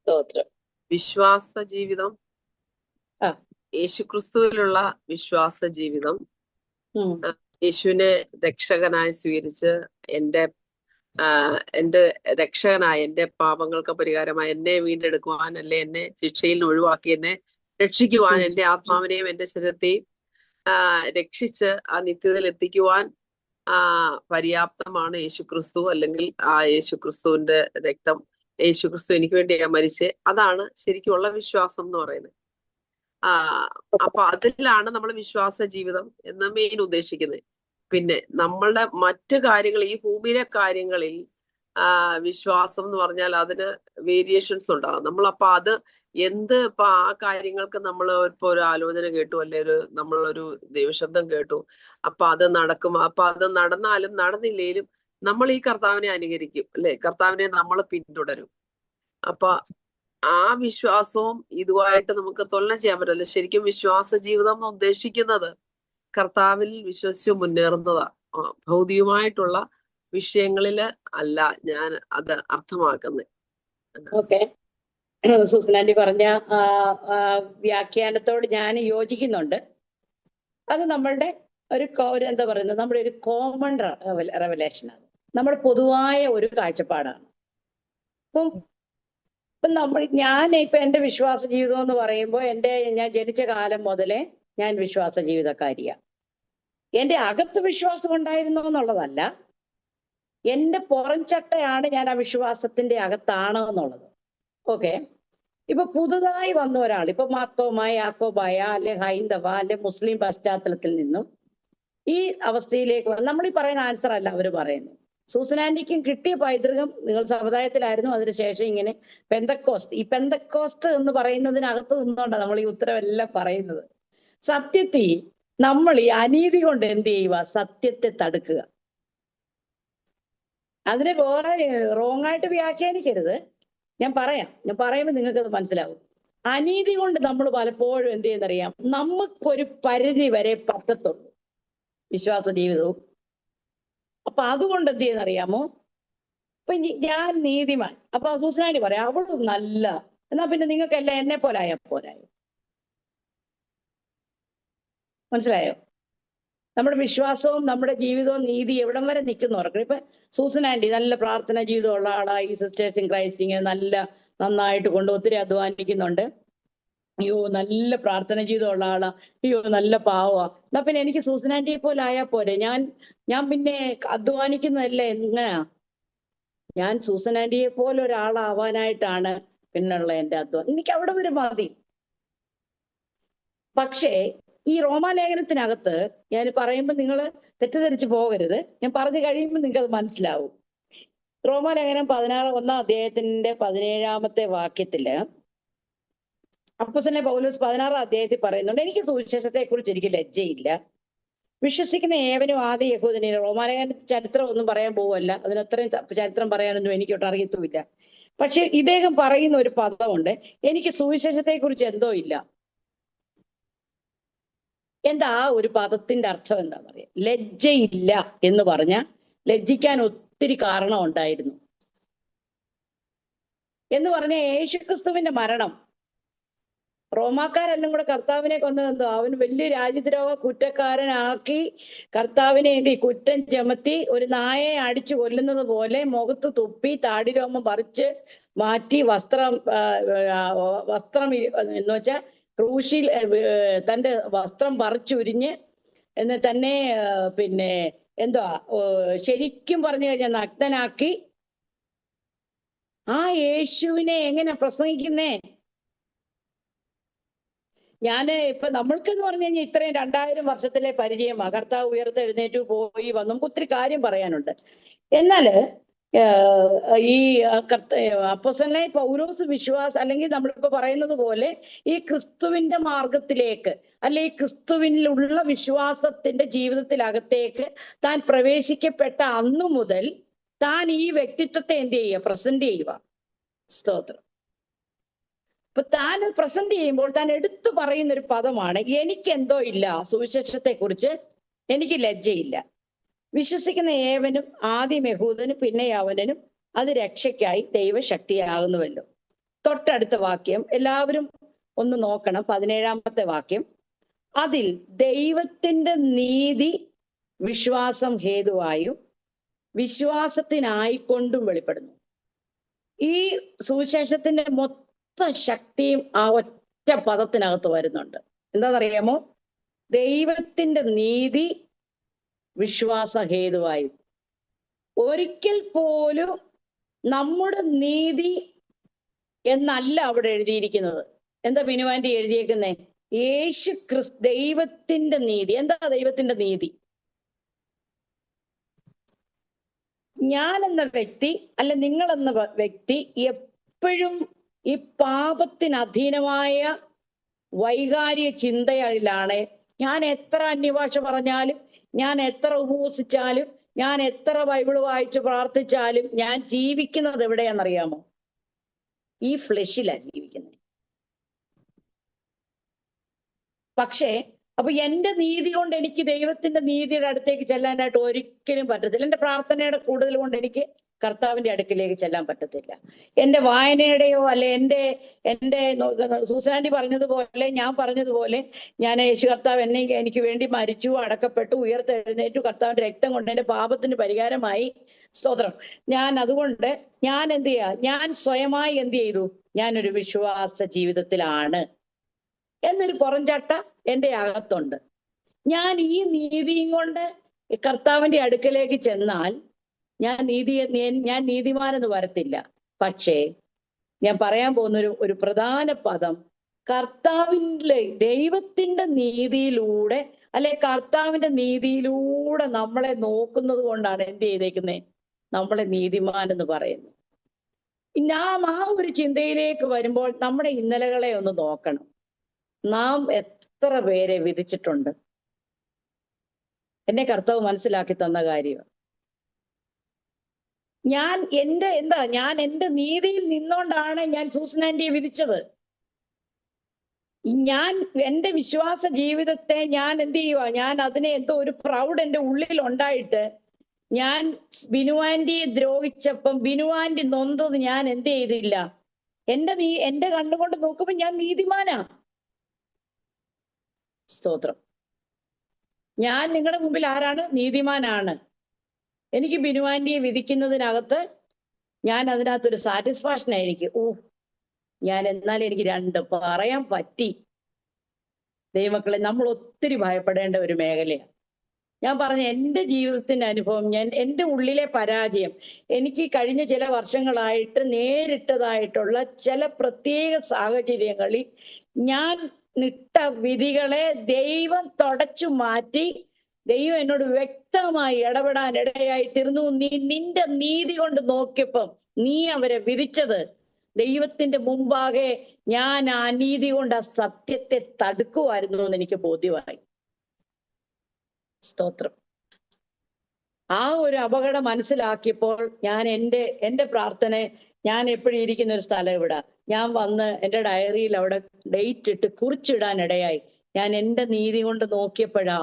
B: സ്തോത്രം.
C: വിശ്വാസ ജീവിതം,
B: ആ.
C: യേശുക്രിസ്തുവിലുള്ള വിശ്വാസ ജീവിതം,
B: ഉം.
C: യേശുവിനെ രക്ഷകനായി സ്വീകരിച്ച് എന്റെ രക്ഷകനായ എന്റെ പാപങ്ങൾക്ക് പരിഹാരമായി എന്നെ വീണ്ടെടുക്കുവാൻ, അല്ലെ എന്നെ ശിക്ഷയിൽ നിന്ന് ഒഴിവാക്കി എന്നെ രക്ഷിക്കുവാൻ, എന്റെ ആത്മാവിനെയും എന്റെ ശരീരത്തെയും രക്ഷിച്ച് ആ നിത്യതയിൽ എത്തിക്കുവാൻ പര്യാപ്തമാണ് യേശുക്രിസ്തു. അല്ലെങ്കിൽ ആ യേശുക്രിസ്തുവിന്റെ രക്തം, യേശുക്രിസ്തു എനിക്ക് വേണ്ടിയാ മരിച്ചേ. അതാണ് ശരിക്കുള്ള വിശ്വാസം എന്ന് പറയുന്നത്. അപ്പൊ അതിലാണ് നമ്മൾ വിശ്വാസ ജീവിതം എന്ന മെയിൻ ഉദ്ദേശിക്കുന്നത്. പിന്നെ നമ്മളുടെ മറ്റു കാര്യങ്ങൾ, ഈ ഭൂമിയിലെ കാര്യങ്ങളിൽ വിശ്വാസം എന്ന് പറഞ്ഞാൽ അതിന് വേരിയേഷൻസ് ഉണ്ടാകും. നമ്മളപ്പോ അത് ഇപ്പൊ ആ കാര്യങ്ങൾക്ക് നമ്മൾ ഇപ്പൊ ഒരു ആലോചന കേട്ടു, അല്ലെ നമ്മളൊരു ദൈവശബ്ദം കേട്ടു, അപ്പൊ അത് നടക്കും. അപ്പൊ അത് നടന്നാലും നടന്നില്ലേലും നമ്മൾ ഈ കർത്താവിനെ അനുകരിക്കും, അല്ലെ, കർത്താവിനെ നമ്മൾ പിന്തുടരും. അപ്പൊ ആ വിശ്വാസവും ഇതുമായിട്ട് നമുക്ക് തുലനം ചെയ്യാൻ പറ്റില്ല. ശരിക്കും വിശ്വാസ ജീവിതം എന്ന് ഉദ്ദേശിക്കുന്നത് കർത്താവിൽ വിശ്വസിച്ച് മുന്നേറുന്നതാ. ഭൗതികമായിട്ടുള്ള വിഷയങ്ങളില് അല്ല ഞാൻ അത് അർത്ഥമാക്കുന്നത്.
B: ഓക്കെ, സൂസനാന്റി പറഞ്ഞ വ്യാഖ്യാനത്തോട് ഞാൻ യോജിക്കുന്നുണ്ട്. അത് നമ്മളുടെ ഒരു എന്താ പറയുന്നത്, നമ്മുടെ ഒരു കോമൺ റെവലേഷനാണ്, നമ്മുടെ പൊതുവായ ഒരു കാഴ്ചപ്പാടാണ്. ഇപ്പം ഇപ്പൊ എന്റെ വിശ്വാസ ജീവിതം എന്ന് പറയുമ്പോൾ ഞാൻ ജനിച്ച കാലം മുതലേ ഞാൻ വിശ്വാസ ജീവിതക്കാരിയാണ്. എന്റെ അകത്ത് വിശ്വാസം ഉണ്ടായിരുന്നു എന്നുള്ളതല്ല, എന്റെ പുറംചട്ടയാണ് ഞാൻ ആ വിശ്വാസത്തിന്റെ അകത്താണ് എന്നുള്ളത്. ഓക്കെ, ഇപ്പൊ പുതുതായി വന്ന ഒരാൾ, ഇപ്പൊ മാർത്തോമായ, യാക്കോബായ, അല്ലെ ഹൈന്ദവ, അല്ലെ മുസ്ലിം പശ്ചാത്തലത്തിൽ നിന്നും ഈ അവസ്ഥയിലേക്ക് നമ്മൾ ഈ പറയുന്ന ആൻസർ അല്ല അവർ പറയുന്നത്. സൂസനാന്റിക്കും കിട്ടിയ പൈതൃകം, നിങ്ങൾ സമുദായത്തിലായിരുന്നു, അതിനുശേഷം ഇങ്ങനെ ഈ പെന്തക്കോസ്റ്റ് എന്ന് പറയുന്നതിനകത്ത് നിന്നുകൊണ്ടാണ് നമ്മൾ ഈ ഉത്തരവെല്ലാം പറയുന്നത്. സത്യത്തിൽ നമ്മൾ ഈ അനീതി കൊണ്ട് എന്ത് ചെയ്യുക? സത്യത്തെ തടുക്കുക. അതിനെ വേറെ റോങ് ആയിട്ട് വ്യാഖ്യാനിക്കരുത്. ഞാൻ പറയുമ്പോൾ നിങ്ങൾക്ക് അത് മനസ്സിലാവും. അനീതി കൊണ്ട് നമ്മൾ പലപ്പോഴും എന്ത് ചെയ്യുന്നറിയാം, നമുക്കൊരു പരിധി വരെ പറ്റത്തുള്ളൂ വിശ്വാസ ജീവിതവും. അപ്പൊ അതുകൊണ്ട് എന്ത് ചെയ്യുന്നറിയാമോ, ഇപ്പൊ ഞാൻ നീതിമാൻ, അപ്പൊ സൂസനാന്റി പറയാം അവളും നല്ല, എന്നാ പിന്നെ നിങ്ങൾക്കെല്ലാം എന്നെ പോലായ പോരായോ? മനസ്സിലായോ? നമ്മുടെ വിശ്വാസവും നമ്മുടെ ജീവിതവും നീതി എവിടം വരെ നിൽക്കുന്നവർക്ക്. ഇപ്പൊ സൂസനാന്റി നല്ല പ്രാർത്ഥന ജീവിതമുള്ള ആളായി, സിസ്റ്റേഴ്സ് ഇൻ ക്രൈസ്റ്റിങ് നന്നായിട്ട് കൊണ്ട് ഒത്തിരി അധ്വാനിക്കുന്നുണ്ട്. അയ്യോ നല്ല പ്രാർത്ഥന ജീവിതമുള്ള ആളാ, അയ്യോ നല്ല പാവാ, എന്നാ പിന്നെ എനിക്ക് സൂസനാന്റിയെ പോലെ ആയാ പോരെ? ഞാൻ പിന്നെ അധ്വാനിക്കുന്നതല്ലേ എങ്ങനാ? ഞാൻ സൂസനാന്റിയെ പോലെ ഒരാളാവാനായിട്ടാണ് പിന്നുള്ള എന്റെ അധ്വാനം. എനിക്ക് അവിടെ വരെ മതി. പക്ഷേ ഈ റോമാലേഖനത്തിനകത്ത് ഞാൻ പറയുമ്പോൾ നിങ്ങൾ തെറ്റിദ്ധരിച്ചു പോകരുത്. ഞാൻ പറഞ്ഞു കഴിയുമ്പോൾ നിങ്ങൾക്ക് അത് മനസ്സിലാവും. റോമാലേഖനം 1 അധ്യായത്തിന്റെ 17 വാക്യത്തില് അപ്പോസ്തലനായ പൗലോസ് 16 അധ്യായത്തിൽ പറയുന്നുണ്ട്, എനിക്ക് സുവിശേഷത്തെ കുറിച്ച് എനിക്ക് ലജ്ജയില്ല. വിശ്വസിക്കുന്ന ഏവനും ആദ്യ യഹൂദനെ. റോമാലേഖന ചരിത്രം ഒന്നും പറയാൻ പോവല്ല, അതിനത്രയും ചരിത്രം പറയാനൊന്നും എനിക്കൊട്ട് അറിയത്തുമില്ല. പക്ഷെ ഇദ്ദേഹം പറയുന്ന ഒരു പദമുണ്ട്, എനിക്ക് സുവിശേഷത്തെ കുറിച്ച് എന്തോ ഇല്ല. എന്താ ആ ഒരു പദത്തിന്റെ അർത്ഥം എന്താണെന്ന് അറിയാം? ലജ്ജയില്ല എന്ന് പറഞ്ഞാൽ ലജ്ജിക്കാൻ ഒത്തിരി കാരണം ഉണ്ടായിരുന്നു എന്ന് പറഞ്ഞ യേശുക്രിസ്തുവിന്റെ മരണം, റോമാക്കാരെല്ലാം കൂടെ കർത്താവിനെ കൊന്നതെന്തോ, അവന് വലിയ രാജ്യദ്രോഹ കുറ്റക്കാരനാക്കി കർത്താവിനെ കുറ്റം ചുമത്തി ഒരു നായയെ അടിച്ചു കൊല്ലുന്നത് പോലെ മുഖത്ത് തുപ്പി താടിരോമം പറിച്ച് മാറ്റി വസ്ത്രം എന്ന് വെച്ചാൽ ക്രൂശിൽ തന്റെ വസ്ത്രം പറിച്ചുരിഞ്ഞ് എന്ന് തന്നെ പിന്നെ ശരിക്കും പറഞ്ഞു കഴിഞ്ഞാൽ നഗ്നനാക്കി ആ യേശുവിനെ എങ്ങനെ പ്രസംഗിക്കുന്നേ? ഇപ്പൊ നമ്മൾക്കെന്ന് പറഞ്ഞു കഴിഞ്ഞാൽ ഇത്രയും 2000 വർഷത്തിലെ പരിചയമാണ്. കർത്താവ് ഉയർത്തെഴുന്നേറ്റു പോയി വന്നു, നമുക്ക് ഒത്തിരി കാര്യം പറയാനുണ്ട്. എന്നാല് ഈ അപ്പോസ്തലനായ പൗലോസ് അല്ലെങ്കിൽ നമ്മളിപ്പോ പറയുന്നത് പോലെ ഈ ക്രിസ്തുവിന്റെ മാർഗത്തിലേക്ക്, അല്ലെ ഈ ക്രിസ്തുവിനുള്ള വിശ്വാസത്തിന്റെ ജീവിതത്തിലകത്തേക്ക് താൻ പ്രവേശിക്കപ്പെട്ട അന്നു മുതൽ താൻ ഈ വ്യക്തിത്വത്തെ എന്ത് ചെയ്യുക? പ്രസന്റ് ചെയ്യുക. സ്തോത്രം. അപ്പൊ താൻ പ്രസന്റ് ചെയ്യുമ്പോൾ താൻ എടുത്തു പറയുന്ന ഒരു പദമാണ്, എനിക്കെന്തോ ഇല്ല, സുവിശേഷത്തെ കുറിച്ച് എനിക്ക് ലജ്ജയില്ല. വിശ്വസിക്കുന്ന ഏവനും ആദ്യം യഹൂദനും പിന്നെ യവനനും അത് രക്ഷയ്ക്കായി ദൈവശക്തിയാകുന്നുവല്ലോ. തൊട്ടടുത്ത വാക്യം എല്ലാവരും ഒന്ന് നോക്കണം. 17-ാമത്തെ വാക്യം. അതിൽ ദൈവത്തിന്റെ നീതി വിശ്വാസം ഹേതുവായും വിശ്വാസത്തിനായിക്കൊണ്ടും വെളിപ്പെടുന്നു. ഈ സുവിശേഷത്തിന്റെ മൊത്ത ശക്തിയും ആ ഒറ്റ പദത്തിനകത്ത് വരുന്നുണ്ട്. എന്താണെന്നറിയാമോ? ദൈവത്തിന്റെ നീതി വിശ്വാസ ഹേതുവായും. ഒരിക്കൽ പോലും നമ്മുടെ നീതി എന്നല്ല അവിടെ എഴുതിയിരിക്കുന്നത്. എന്താ ബിനുവാൻറ്റി എഴുതിയേക്കുന്നേ? യേശു ക്രിസ്തു ദൈവത്തിന്റെ നീതി. എന്താ ദൈവത്തിന്റെ നീതി? ഞാൻ എന്ന വ്യക്തി അല്ല നിങ്ങൾ എന്ന വ്യക്തി എപ്പോഴും ഈ പാപത്തിന് അധീനമായ വൈകാരിക ചിന്തയിലാണ്. ഞാൻ എത്ര അന്യഭാഷ പറഞ്ഞാലും, ഞാൻ എത്ര ഉപവസിച്ചാലും, ഞാൻ എത്ര ബൈബിള് വായിച്ച് പ്രാർത്ഥിച്ചാലും ഞാൻ ജീവിക്കുന്നത് എവിടെയാണെന്നറിയാമോ? ഈ ഫ്ലഷിലാണ് ജീവിക്കുന്നത്. പക്ഷേ അപ്പൊ എന്റെ നീതി കൊണ്ട് എനിക്ക് ദൈവത്തിന്റെ നീതിയുടെ അടുത്തേക്ക് ചെല്ലാനായിട്ട് ഒരിക്കലും പറ്റത്തില്ല. എന്റെ പ്രാർത്ഥനയുടെ കൂടുതൽ കൊണ്ട് എനിക്ക് കർത്താവിന്റെ അടുക്കിലേക്ക് ചെല്ലാൻ പറ്റത്തില്ല. എന്റെ വായനയുടെയോ അല്ലെ എന്റെ സൂസനാൻറ്റി പറഞ്ഞതുപോലെ, ഞാൻ പറഞ്ഞതുപോലെ, ഞാൻ യേശു കർത്താവ് എനിക്ക് വേണ്ടി മരിച്ചു, അടക്കപ്പെട്ടു, ഉയർത്തെഴുന്നേറ്റു, കർത്താവിന്റെ രക്തം കൊണ്ട് എന്റെ പാപത്തിന് പരിഹാരമായി. സ്തോത്രം. ഞാൻ അതുകൊണ്ട് ഞാൻ എന്ത് ചെയ്യാ? ഞാൻ സ്വയമായി എന്ത് ചെയ്തു? ഞാനൊരു വിശ്വാസ ജീവിതത്തിലാണ് എന്നൊരു പുറംചട്ട എന്റെ അകത്തുണ്ട്. ഞാൻ ഈ നീതിയും കൊണ്ട് കർത്താവിന്റെ അടുക്കലേക്ക് ചെന്നാൽ ഞാൻ നീതിമാനെന്ന് വരത്തില്ല. പക്ഷേ ഞാൻ പറയാൻ പോകുന്ന ഒരു പ്രധാന പദം, കർത്താവിന്റെ ദൈവത്തിന്റെ നീതിയിലൂടെ അല്ലെ കർത്താവിന്റെ നീതിയിലൂടെ നമ്മളെ നോക്കുന്നത് കൊണ്ടാണ് എന്ത് ചെയ്തേക്കുന്നത്? നമ്മളെ നീതിമാൻ എന്ന് പറയുന്നത്. നാം ആ ഒരു ചിന്തയിലേക്ക് വരുമ്പോൾ നമ്മുടെ ഇന്നലകളെ ഒന്ന് നോക്കണം. നാം എത്ര പേരെ വിധിച്ചിട്ടുണ്ട്? എന്നെ കർത്താവ് മനസ്സിലാക്കി തന്ന കാര്യം. ഞാൻ എന്റെ നീതിയിൽ നിന്നോണ്ടാണ് ഞാൻ സൂസനാൻറ്റിയെ വിധിച്ചത്. ഞാൻ എന്റെ വിശ്വാസ ജീവിതത്തെ ഞാൻ എന്ത് ചെയ്യുക? ഞാൻ അതിനെ എന്തോ ഒരു പ്രൗഡ് എന്റെ ഉള്ളിൽ ഉണ്ടായിട്ട് ഞാൻ ബിനുവാൻറ്റിയെ ദ്രോഹിച്ചപ്പം ബിനുവാൻറ്റി നൊന്തത് ഞാൻ എന്ത് ചെയ്തില്ല? എന്റെ കണ്ണുകൊണ്ട് നോക്കുമ്പോ ഞാൻ നീതിമാനാ. സ്തോത്രം. ഞാൻ നിങ്ങളുടെ മുമ്പിൽ ആരാണ്? നീതിമാനാണ്. എനിക്ക് ബിനുവാൻറ്റിയെ വിധിക്കുന്നതിനകത്ത് ഞാൻ അതിനകത്തൊരു സാറ്റിസ്ഫാക്ഷൻ ആയിരിക്കും. ഞാൻ എന്നാലും എനിക്ക് രണ്ട് പറയാൻ പറ്റി. ദൈവമക്കളെ, നമ്മൾ ഒത്തിരി ഭയപ്പെടേണ്ട ഒരു മേഖലയാണ്. ഞാൻ പറഞ്ഞ എൻ്റെ ജീവിതത്തിന്റെ അനുഭവം, എൻ്റെ ഉള്ളിലെ പരാജയം, എനിക്ക് കഴിഞ്ഞ ചില വർഷങ്ങളായിട്ട് നേരിട്ടതായിട്ടുള്ള ചില പ്രത്യേക സാഹചര്യങ്ങളിൽ ഞാൻ നിട്ട വിധികളെ ദൈവം തുടച്ചു മാറ്റി. ദൈവം എന്നോട് വ്യക്തമായി ഇടപെടാൻ ഇടയായി തീർന്നു. നിന്റെ നീതി കൊണ്ട് നോക്കിയപ്പം നീ അവരെ വിധിച്ചത് ദൈവത്തിന്റെ മുമ്പാകെ ഞാൻ ആ നീതി കൊണ്ട് ആ സത്യത്തെ തടുക്കുമായിരുന്നു എന്ന് എനിക്ക് ബോധ്യമായി. സ്തോത്രം. ആ ഒരു അപകടം മനസ്സിലാക്കിയപ്പോൾ ഞാൻ എൻ്റെ പ്രാർത്ഥന, ഞാൻ എപ്പോഴും ഇരിക്കുന്ന ഒരു സ്ഥലം ഇവിടെ, ഞാൻ വന്ന് എൻ്റെ ഡയറിയിൽ അവിടെ ഡേറ്റ് ഇട്ട് കുറിച്ചിടാൻ ഇടയായി. ഞാൻ എൻ്റെ നീതി കൊണ്ട് നോക്കിയപ്പോഴാ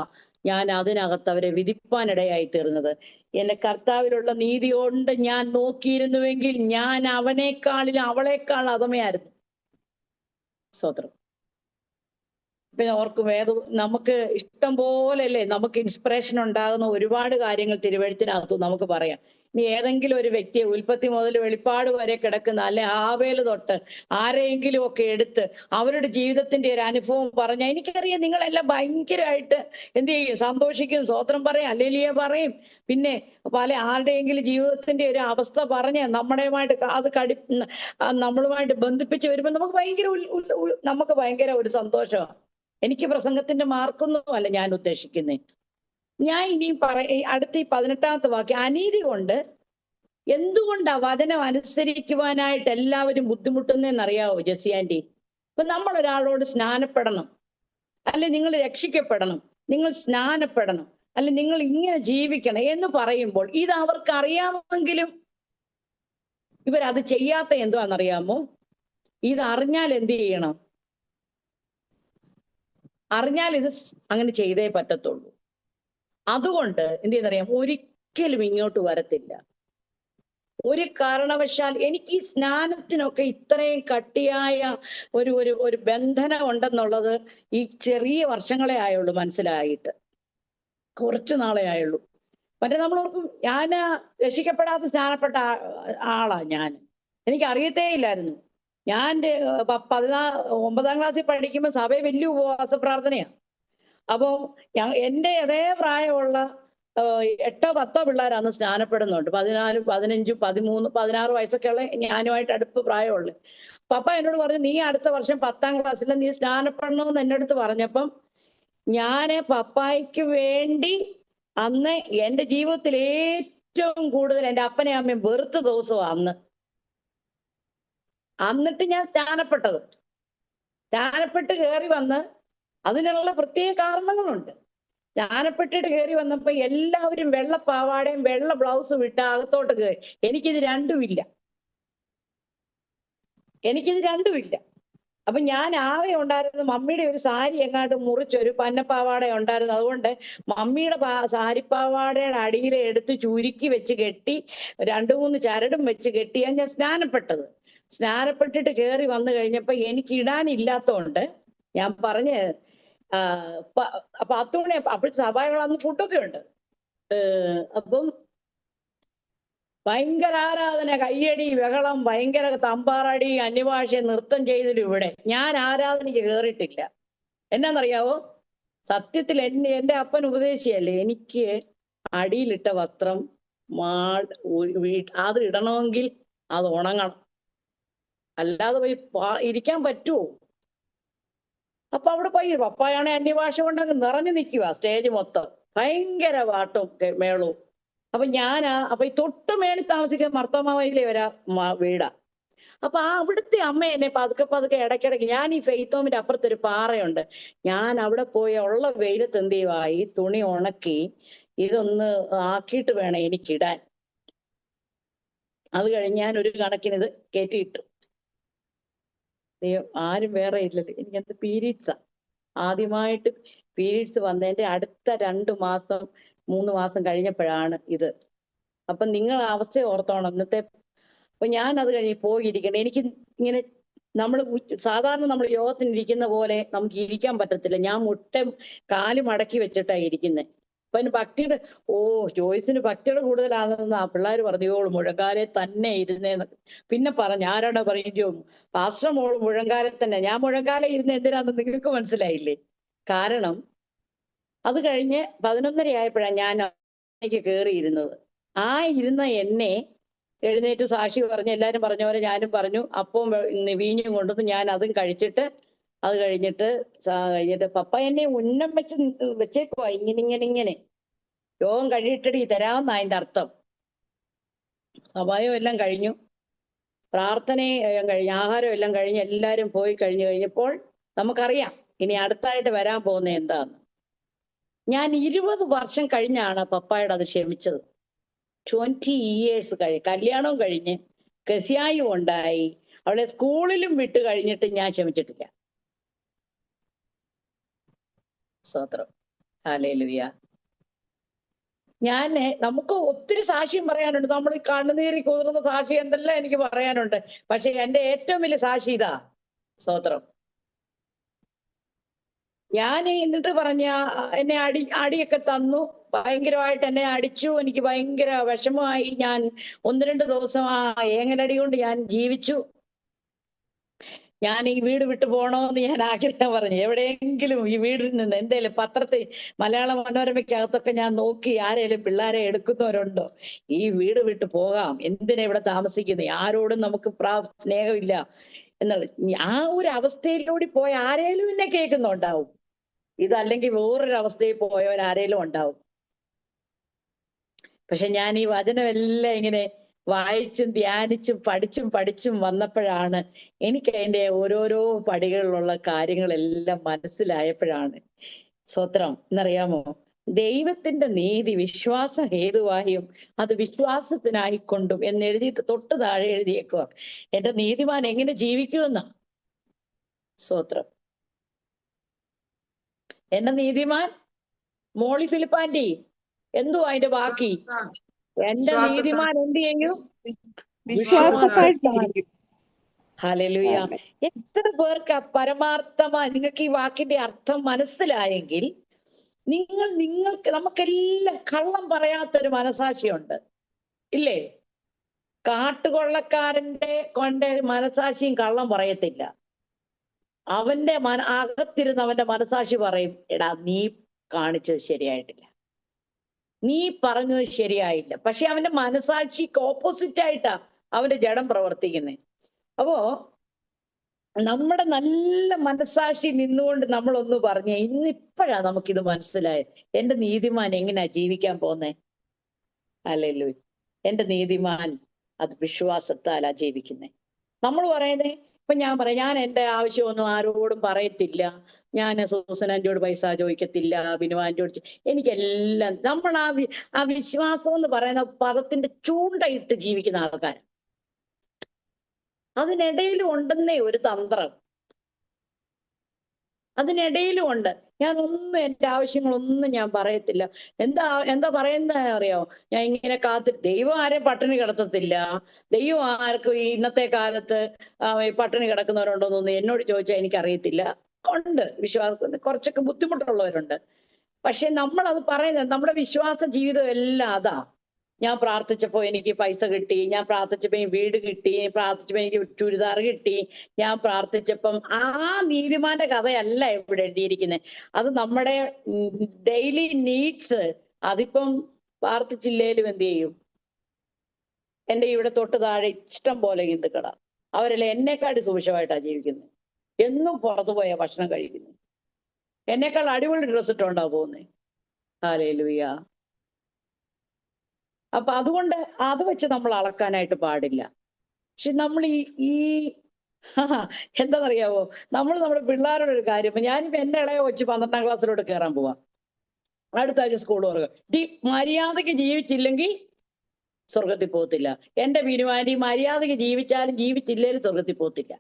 B: ഞാൻ അതിനകത്ത് അവരെ വിധിപ്പാനിടയായി തീർന്നത്. എന്റെ കർത്താവിലുള്ള നീതി കൊണ്ട് ഞാൻ നോക്കിയിരുന്നുവെങ്കിൽ ഞാൻ അവളെക്കാൾ അധമയായിരുന്നു. സ്തോത്രം. പിന്നെ ഓർക്കും, നമുക്ക് ഇഷ്ടം പോലെയല്ലേ നമുക്ക് ഇൻസ്പിറേഷൻ ഉണ്ടാകുന്ന ഒരുപാട് കാര്യങ്ങൾ തിരുവെഴുത്തിനകത്തു നമുക്ക് പറയാം. ഇനി ഏതെങ്കിലും ഒരു വ്യക്തിയെ ഉൽപ്പത്തി മുതൽ വെളിപ്പാട് വരെ കിടക്കുന്ന അല്ലെ ആബേൽ തൊട്ട് ആരെയെങ്കിലും ഒക്കെ എടുത്ത് അവരുടെ ജീവിതത്തിന്റെ ഒരു അനുഭവം പറഞ്ഞാൽ, എനിക്കറിയാം നിങ്ങളെല്ലാം ഭയങ്കരമായിട്ട് എന്ത് ചെയ്യും? സന്തോഷിക്കും, സ്തോത്രം പറയും, ഹല്ലേലൂയ പറയും. പിന്നെ പല ആരുടെയെങ്കിലും ജീവിതത്തിന്റെ ഒരു അവസ്ഥ പറഞ്ഞ് നമ്മളുമായിട്ട് ബന്ധിപ്പിച്ച് വരുമ്പോൾ നമുക്ക് ഭയങ്കര ഒരു സന്തോഷമാണ്. എനിക്ക് പ്രസംഗത്തിന്റെ മാർക്കൊന്നും അല്ല ഞാൻ ഉദ്ദേശിക്കുന്നത്. ഞാൻ ഇനിയും അടുത്ത ഈ 18-ാമത്തെ വാക്യം, അനീതി കൊണ്ട് എന്തുകൊണ്ടാ വചനം അനുസരിക്കുവാനായിട്ട് എല്ലാവരും ബുദ്ധിമുട്ടുന്നതെന്നറിയാവോ ജെസ്സി ആന്റി? ഇപ്പൊ നമ്മൾ ഒരാളോട് സ്നാനപ്പെടണം, അല്ലെ നിങ്ങൾ രക്ഷിക്കപ്പെടണം, നിങ്ങൾ സ്നാനപ്പെടണം, അല്ലെ നിങ്ങൾ ഇങ്ങനെ ജീവിക്കണം എന്ന് പറയുമ്പോൾ ഇത് അവർക്കറിയാമെങ്കിലും ഇവരത് ചെയ്യാത്ത എന്തുവാണെന്നറിയാമോ? ഇത് അറിഞ്ഞാൽ എന്ത് ചെയ്യണം? അറിഞ്ഞാൽ ഇത് അങ്ങനെ ചെയ്തേ പറ്റത്തുള്ളൂ. അതുകൊണ്ട് എന്ത് ചെയ്യുന്നറിയാം, ഒരിക്കലും ഇങ്ങോട്ട് വരത്തില്ല. ഒരു കാരണവശാൽ എനിക്ക് ഈ സ്നാനത്തിനൊക്കെ ഇത്രയും കട്ടിയായ ഒരു ഒരു ഒരു ബന്ധനം ഉണ്ടെന്നുള്ളത് ഈ ചെറിയ വർഷങ്ങളെ ആയുള്ളൂ മനസ്സിലായിട്ട്, കുറച്ചു നാളെ ആയുള്ളൂ. മറ്റേ നമ്മൾ ഓർക്കും ഞാൻ രക്ഷിക്കപ്പെടാത്ത സ്നാനപ്പെട്ട ആളാ ഞാൻ, എനിക്ക് അറിയത്തേ ഇല്ലായിരുന്നു. ഞാൻ 9ാം ക്ലാസ്സിൽ പഠിക്കുമ്പോൾ സഭയെ വലിയ ഉപവാസ പ്രാർത്ഥനയാ. അപ്പോ എൻ്റെ അതേ പ്രായമുള്ള 8 10 പിള്ളേരാണ് സ്നാനപ്പെടുന്നുണ്ട്. 14 15 13 16 വയസ്സൊക്കെയുള്ള ഞാനുമായിട്ട് അടുപ്പ് പ്രായമുള്ളു. പപ്പ എന്നോട് പറഞ്ഞു, നീ അടുത്ത വർഷം 10ാം ക്ലാസ്സിൽ നീ സ്നാനപ്പെടണമെന്ന് എൻ്റെ അടുത്ത് പറഞ്ഞപ്പം ഞാന് പപ്പായ്ക്ക് വേണ്ടി അന്ന് എൻ്റെ ജീവിതത്തിൽ ഏറ്റവും കൂടുതൽ എൻ്റെ അപ്പനെ അമ്മയും വെറുത്ത ദിവസമാണ് എന്നിട്ട് ഞാൻ സ്നാനപ്പെട്ടത്. സ്നാനപ്പെട്ട് കയറി വന്ന് അതിനുള്ള പ്രത്യേക കാരണങ്ങളുണ്ട്. സ്നാനപ്പെട്ടിട്ട് കയറി വന്നപ്പോ എല്ലാവരും വെള്ള പാവാടയും വെള്ള ബ്ലൗസും ഇട്ട് അകത്തോട്ട് കയറി. എനിക്കിത് രണ്ടുമില്ല. അപ്പൊ ഞാൻ ആകെ ഉണ്ടായിരുന്നത് മമ്മിയുടെ ഒരു സാരി എങ്ങാണ്ട് മുറിച്ചൊരു പന്നപ്പാവാട ഉണ്ടായിരുന്നു. അതുകൊണ്ട് മമ്മിയുടെ സാരിപ്പാവാടയുടെ അടിയിൽ എടുത്ത് ചുരുക്കി വെച്ച് കെട്ടി 2-3 ചരടും വെച്ച് കെട്ടിയാണ് ഞാൻ സ്നാനപ്പെട്ടത്. സ്നാനപ്പെട്ടിട്ട് കയറി വന്നു കഴിഞ്ഞപ്പോ എനിക്ക് ഇടാനില്ലാത്തോണ്ട് ഞാൻ പറഞ്ഞ് 10 മണി അപ്പോഴത്തെ സഭകളന്ന് ഫുഡൊക്കെ ഉണ്ട്. അപ്പം ഭയങ്കര ആരാധന, കയ്യടി, ബഹളം, ഭയങ്കര തമ്പാറടി, അന്യഭാഷ നൃത്തം ചെയ്തതിലും ഇവിടെ ഞാൻ ആരാധനയ്ക്ക് കയറിയിട്ടില്ല. എന്നാന്നറിയാവോ? സത്യത്തിൽ എൻ്റെ അപ്പൻ ഉപദേശിയല്ലേ, എനിക്ക് അടിയിലിട്ട വസ്ത്രം അത് ഇടണമെങ്കിൽ അത് ഉണങ്ങണം, അല്ലാതെ പോയി ഇരിക്കാൻ പറ്റുമോ? അപ്പൊ അവിടെ പോയി പപ്പായാണെ അന്യഭാഷ കൊണ്ടങ്ങ് നിറഞ്ഞു നിൽക്കുക സ്റ്റേജ് മൊത്തം, ഭയങ്കര പാട്ടും മേളവും. അപ്പൊ അപ്പൊ ഈ തൊട്ട് മേളിൽ താമസിക്കുന്ന മർത്തോമാവയിലെ വീടാ. അപ്പൊ അവിടുത്തെ അമ്മ എന്നെ പതുക്കെ ഇടയ്ക്കിടയ്ക്ക്, ഞാൻ ഈ ഫെയ്ത്ത് ഹോമിന്റെ അപ്പുറത്തൊരു പാറയുണ്ട്, ഞാൻ അവിടെ പോയി ഉള്ള വെയിലത്ത് എന്ത് ചെയ്യുക, ഈ തുണി ഉണക്കി ഇതൊന്ന് ആക്കിയിട്ട് വേണം എനിക്കിടാൻ. അത് കഴിഞ്ഞ് ഞാൻ ഒരു കണക്കിന് ഇത് കയറ്റിയിട്ടു. ആരും വേറെ ഇല്ലല്ലോ. എനിക്കത് പീരീഡ്സാ, ആദ്യമായിട്ട് പീരീഡ്സ് വന്നതിന്റെ അടുത്ത 2 മാസം 3 മാസം കഴിഞ്ഞപ്പോഴാണ് ഇത്. അപ്പൊ നിങ്ങൾ അവസ്ഥ ഓർത്തോണം ഇന്നത്തെ. അപ്പൊ ഞാൻ അത് കഴിഞ്ഞ് പോയിരിക്കണം. എനിക്ക് ഇങ്ങനെ സാധാരണ നമ്മൾ യോഗത്തിന് ഇരിക്കുന്ന പോലെ നമുക്ക് ഇരിക്കാൻ പറ്റത്തില്ല. ഞാൻ കാല് മടക്കി വെച്ചിട്ടാ ഇരിക്കുന്നത്. അപ്പൊ അതിന് ഭക്തിയുടെ ജോയ്സിന് ഭക്തിയുടെ കൂടുതലാണെന്ന് ആ പിള്ളേർ പറഞ്ഞോളൂ, മുഴങ്കാലെ തന്നെ ഇരുന്നേന്ന്. പിന്നെ ആരാണോ പറയോ, പാസ്റ്റർ മോള് മുഴങ്കാലെ തന്നെ. ഞാൻ മുഴങ്കാലെ ഇരുന്ന് എന്തിനാന്ന് നിങ്ങൾക്ക് മനസ്സിലായില്ലേ? കാരണം അത് കഴിഞ്ഞ് 11:30 ആയപ്പോഴാണ് ഞാൻ എനിക്ക് കയറിയിരുന്നത്. ആ ഇരുന്ന എന്നെ എഴുന്നേറ്റ് സാക്ഷി പറഞ്ഞ് എല്ലാരും പറഞ്ഞ പോലെ ഞാനും പറഞ്ഞു. അപ്പവും വീഞ്ഞും കൊണ്ടുവന്ന് ഞാൻ അതും കഴിച്ചിട്ട്, അത് കഴിഞ്ഞിട്ട് പപ്പ എന്നെ ഉന്നം വെച്ചേക്കുവാ ഇങ്ങനെ യോഗം കഴിയിട്ടടി തരാമെന്ന അതിന്റെ അർത്ഥം. സഭായം എല്ലാം കഴിഞ്ഞു, പ്രാർത്ഥനയും കഴിഞ്ഞു, ആഹാരം എല്ലാം കഴിഞ്ഞ് എല്ലാരും പോയി കഴിഞ്ഞപ്പോൾ നമുക്കറിയാം ഇനി അടുത്തായിട്ട് വരാൻ പോകുന്ന എന്താന്ന്. ഞാൻ 20 വർഷം കഴിഞ്ഞാണ് പപ്പായുടെ അത് ക്ഷമിച്ചത്. 20 years കല്യാണവും കഴിഞ്ഞ് കസിയായും ഉണ്ടായി, അവളെ സ്കൂളിലും വിട്ട് കഴിഞ്ഞിട്ട് ഞാൻ ക്ഷമിച്ചിട്ടില്ല. സ്തോത്രം, ഹല്ലേലൂയ. നമുക്ക് ഒത്തിരി സാക്ഷ്യം പറയാനുണ്ട്. നമ്മൾ ഈ കണ്ണുനീരി കുതിർന്ന സാക്ഷി എന്തെല്ലാം എനിക്ക് പറയാനുണ്ട്. പക്ഷെ എൻ്റെ ഏറ്റവും വലിയ സാക്ഷി ഇതാ. സ്തോത്രം. ഞാൻ എന്നിട്ട് എന്നെ അടിയൊക്കെ തന്നു, ഭയങ്കരമായിട്ട് എന്നെ അടിച്ചു. എനിക്ക് ഭയങ്കര വിഷമമായി. ഞാൻ 1-2 ദിവസം ആ ഏങ്ങലടി കൊണ്ട് ഞാൻ ജീവിച്ചു. ഞാൻ ഈ വീട് വിട്ടു പോകണമെന്ന് ഞാൻ ആഗ്രഹം പറഞ്ഞു. എവിടെയെങ്കിലും ഈ വീടിൽ നിന്ന് എന്തേലും പത്രത്തിൽ മലയാള മനോരമയ്ക്കകത്തൊക്കെ ഞാൻ നോക്കി ആരേലും പിള്ളേരെ എടുക്കുന്നവരുണ്ടോ, ഈ വീട് വിട്ടു പോകാം, എന്തിനാ ഇവിടെ താമസിക്കുന്നത്, ആരോടും നമുക്ക് സ്നേഹമില്ല എന്നത്. ആ ഒരു അവസ്ഥയിലൂടെ പോയ ആരേലും എന്നെ കേൾക്കുന്നുണ്ടാവും. ഇതല്ലെങ്കിൽ വേറൊരു അവസ്ഥയിൽ പോയവരാരേലും ഉണ്ടാവും. പക്ഷെ ഞാൻ ഈ വചനമെല്ലാം ഇങ്ങനെ വായിച്ചും ധ്യാനിച്ചും പഠിച്ചും വന്നപ്പോഴാണ് എനിക്ക് അതിൻ്റെ ഓരോരോ പടികളിലുള്ള കാര്യങ്ങളെല്ലാം മനസ്സിലായപ്പോഴാണ്. സ്തോത്രം. എന്നറിയാമോ, ദൈവത്തിന്റെ നീതി വിശ്വാസ ഹേതുവായും അത് വിശ്വാസത്തിനായിക്കൊണ്ടും എന്നെഴുതിയിട്ട് തൊട്ട് താഴെ എഴുതിയേക്കുക. എന്റെ നീതിമാൻ എങ്ങനെ ജീവിക്കുമെന്ന. സ്തോത്രം. എന്റെ നീതിമാൻ മോളി ഫിലിപ്പാൻറ്റി എന്തുവാ അതിന്റെ ബാക്കി? എന്റെ നീതിമാൻ എന്ത് ചെയ്യും?
D: വിശ്വാസത്താൽ
B: വിശ്വാസത്താൽ. ഹല്ലേലൂയ. എത്ര പേർക്ക് പരമാർത്ഥമായി നിങ്ങൾക്ക് ഈ വാക്കിന്റെ അർത്ഥം മനസ്സിലായെങ്കിൽ നിങ്ങൾക്ക് നമുക്കെല്ലാം കള്ളം പറയാത്തൊരു മനസാക്ഷിയുണ്ട് ഇല്ലേ? കാട്ടുകൊള്ളക്കാരന്റെ മനസാക്ഷിയും കള്ളം പറയത്തില്ല. അവന്റെ അകത്തിരുന്ന് അവന്റെ മനസാക്ഷി പറയും, എടാ നീ കാണിച്ചത് ശരിയായിട്ടില്ല, നീ പറഞ്ഞത് ശരിയായില്ല. പക്ഷെ അവന്റെ മനസാക്ഷിക്ക് ഓപ്പോസിറ്റ് ആയിട്ടാ അവന്റെ ജഡം പ്രവർത്തിക്കുന്നത്. അപ്പോ നമ്മുടെ നല്ല മനസാക്ഷി നിന്നുകൊണ്ട് നമ്മളൊന്ന് പറഞ്ഞേ, ഇന്നിപ്പോഴാ നമുക്കിത് മനസ്സിലായത്. എന്റെ നീതിമാൻ എങ്ങനെയാ ജീവിക്കാൻ പോന്നേ? ഹല്ലേലൂയ. എന്റെ നീതിമാൻ അത് വിശ്വാസത്താലാ ജീവിക്കുന്നേ. നമ്മൾ പറയുന്നേ, ഇപ്പൊ ഞാൻ പറയാം, ഞാൻ എന്റെ ആവശ്യമൊന്നും ആരോടും പറയത്തില്ല, ഞാൻ സൂസൻ ആന്റിയോട് പൈസ ചോദിക്കത്തില്ല, ബിനു ആന്റിയോട് എനിക്കെല്ലാം. നമ്മൾ ആ വിശ്വാസം എന്ന് പറയുന്ന പദത്തിന്റെ ചൂണ്ടയിട്ട് ജീവിക്കുന്ന ആൾക്കാർ. അതിനിടയിലും ഉണ്ടെന്നേ ഒരു തന്ത്രം, അതിനിടയിലും ഉണ്ട്. ഞാനൊന്നും എന്റെ ആവശ്യങ്ങളൊന്നും ഞാൻ പറയത്തില്ല. എന്താ പറയുന്നത് അറിയോ? ഞാൻ ഇങ്ങനെ ദൈവം ആരെയും പട്ടിണി കിടത്തത്തില്ല. ദൈവം ആർക്കും ഇന്നത്തെ കാലത്ത് പട്ടിണി കിടക്കുന്നവരുണ്ടോന്നൊന്നും എന്നോട് ചോദിച്ചാൽ എനിക്കറിയത്തില്ല. ഉണ്ട്, വിശ്വാസത്തിന് കുറച്ചൊക്കെ ബുദ്ധിമുട്ടുള്ളവരുണ്ട്. പക്ഷെ നമ്മളത് പറയുന്നത് നമ്മുടെ വിശ്വാസ ജീവിതം എല്ലാം അതാ. ഞാൻ പ്രാർത്ഥിച്ചപ്പോ എനിക്ക് പൈസ കിട്ടി, ഞാൻ പ്രാർത്ഥിച്ചപ്പോ എനിക്ക് വീട് കിട്ടി, പ്രാർത്ഥിച്ചപ്പോ എനിക്ക് ചുരിദാർ കിട്ടി, ഞാൻ പ്രാർത്ഥിച്ചപ്പം ആ നീതിമാന്റെ കഥയല്ല ഇവിടെ എഴുതിയിരിക്കുന്നത്. അത് നമ്മുടെ ഡെയിലി നീഡ്സ്. അതിപ്പം പ്രാർത്ഥിച്ചില്ലേലും എന്ത് ചെയ്യും? എന്റെ ഇവിടെ തൊട്ട് താഴെ ഇഷ്ടം പോലെ ഹിന്ദുക്കളാ. അവരെല്ലാം എന്നെക്കാട്ടി സുഭിക്ഷമായിട്ടാ ജീവിക്കുന്നത്. എന്നും പുറത്തു പോയാ ഭക്ഷണം കഴിക്കുന്നത്. എന്നേക്കാൾ അടിപൊളി ഡ്രസ് ഇട്ടോണ്ടാ പോകുന്നത്. ഹല്ലേലൂയ. അപ്പൊ അതുകൊണ്ട് അത് വെച്ച് നമ്മൾ അളക്കാനായിട്ട് പാടില്ല. പക്ഷെ നമ്മൾ ഈ എന്താണെന്നറിയാവോ, നമ്മൾ നമ്മുടെ പിള്ളേരുടെ ഒരു കാര്യം, ഞാനിപ്പോ എന്റെ ഇളയെ വെച്ച് 12ാം ക്ലാസ്സിലോട്ട് കയറാൻ പോവാ. അടുത്ത ആഴ്ച സ്കൂൾ തുറക്കും. മര്യാദയ്ക്ക് ജീവിച്ചില്ലെങ്കിൽ സ്വർഗത്തിൽ പോകത്തില്ല. എന്റെ ബിനുവാന്റി മര്യാദയ്ക്ക് ജീവിച്ചാലും ജീവിച്ചില്ലേലും സ്വർഗത്തിൽ പോകത്തില്ല.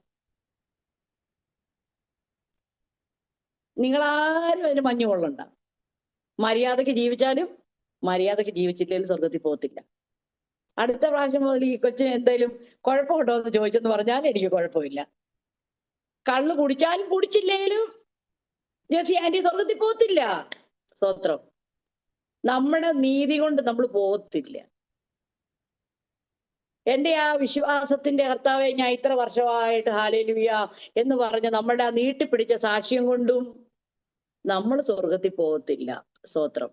B: നിങ്ങളാരും അതിന് മഞ്ഞുകൊള്ളണ്ട. മര്യാദയ്ക്ക് ജീവിച്ചാലും മര്യാദയ്ക്ക് ജീവിച്ചില്ലേലും സ്വർഗത്തിൽ പോകത്തില്ല. അടുത്ത പ്രാവശ്യം മുതൽ ഈ കൊച്ചിന് എന്തെങ്കിലും കുഴപ്പമുണ്ടോ എന്ന് ചോദിച്ചെന്ന് പറഞ്ഞാൽ എനിക്ക് കുഴപ്പമില്ല. കള്ള് കുടിച്ചാലും കുടിച്ചില്ലേലും ജെസി ആന്റി സ്വർഗത്തിൽ പോകത്തില്ല. സ്തോത്രം. നമ്മുടെ നീതി കൊണ്ട് നമ്മൾ പോകത്തില്ല. എന്റെ ആ വിശ്വാസത്തിന്റെ കർത്താവെ, ഞാൻ ഇത്ര വർഷമായിട്ട് ഹല്ലേലൂയ എന്ന് പറഞ്ഞ് നമ്മുടെ ആ നീട്ടിപ്പിടിച്ച സാക്ഷ്യം കൊണ്ടും നമ്മൾ സ്വർഗത്തിൽ പോകത്തില്ല. സ്തോത്രം.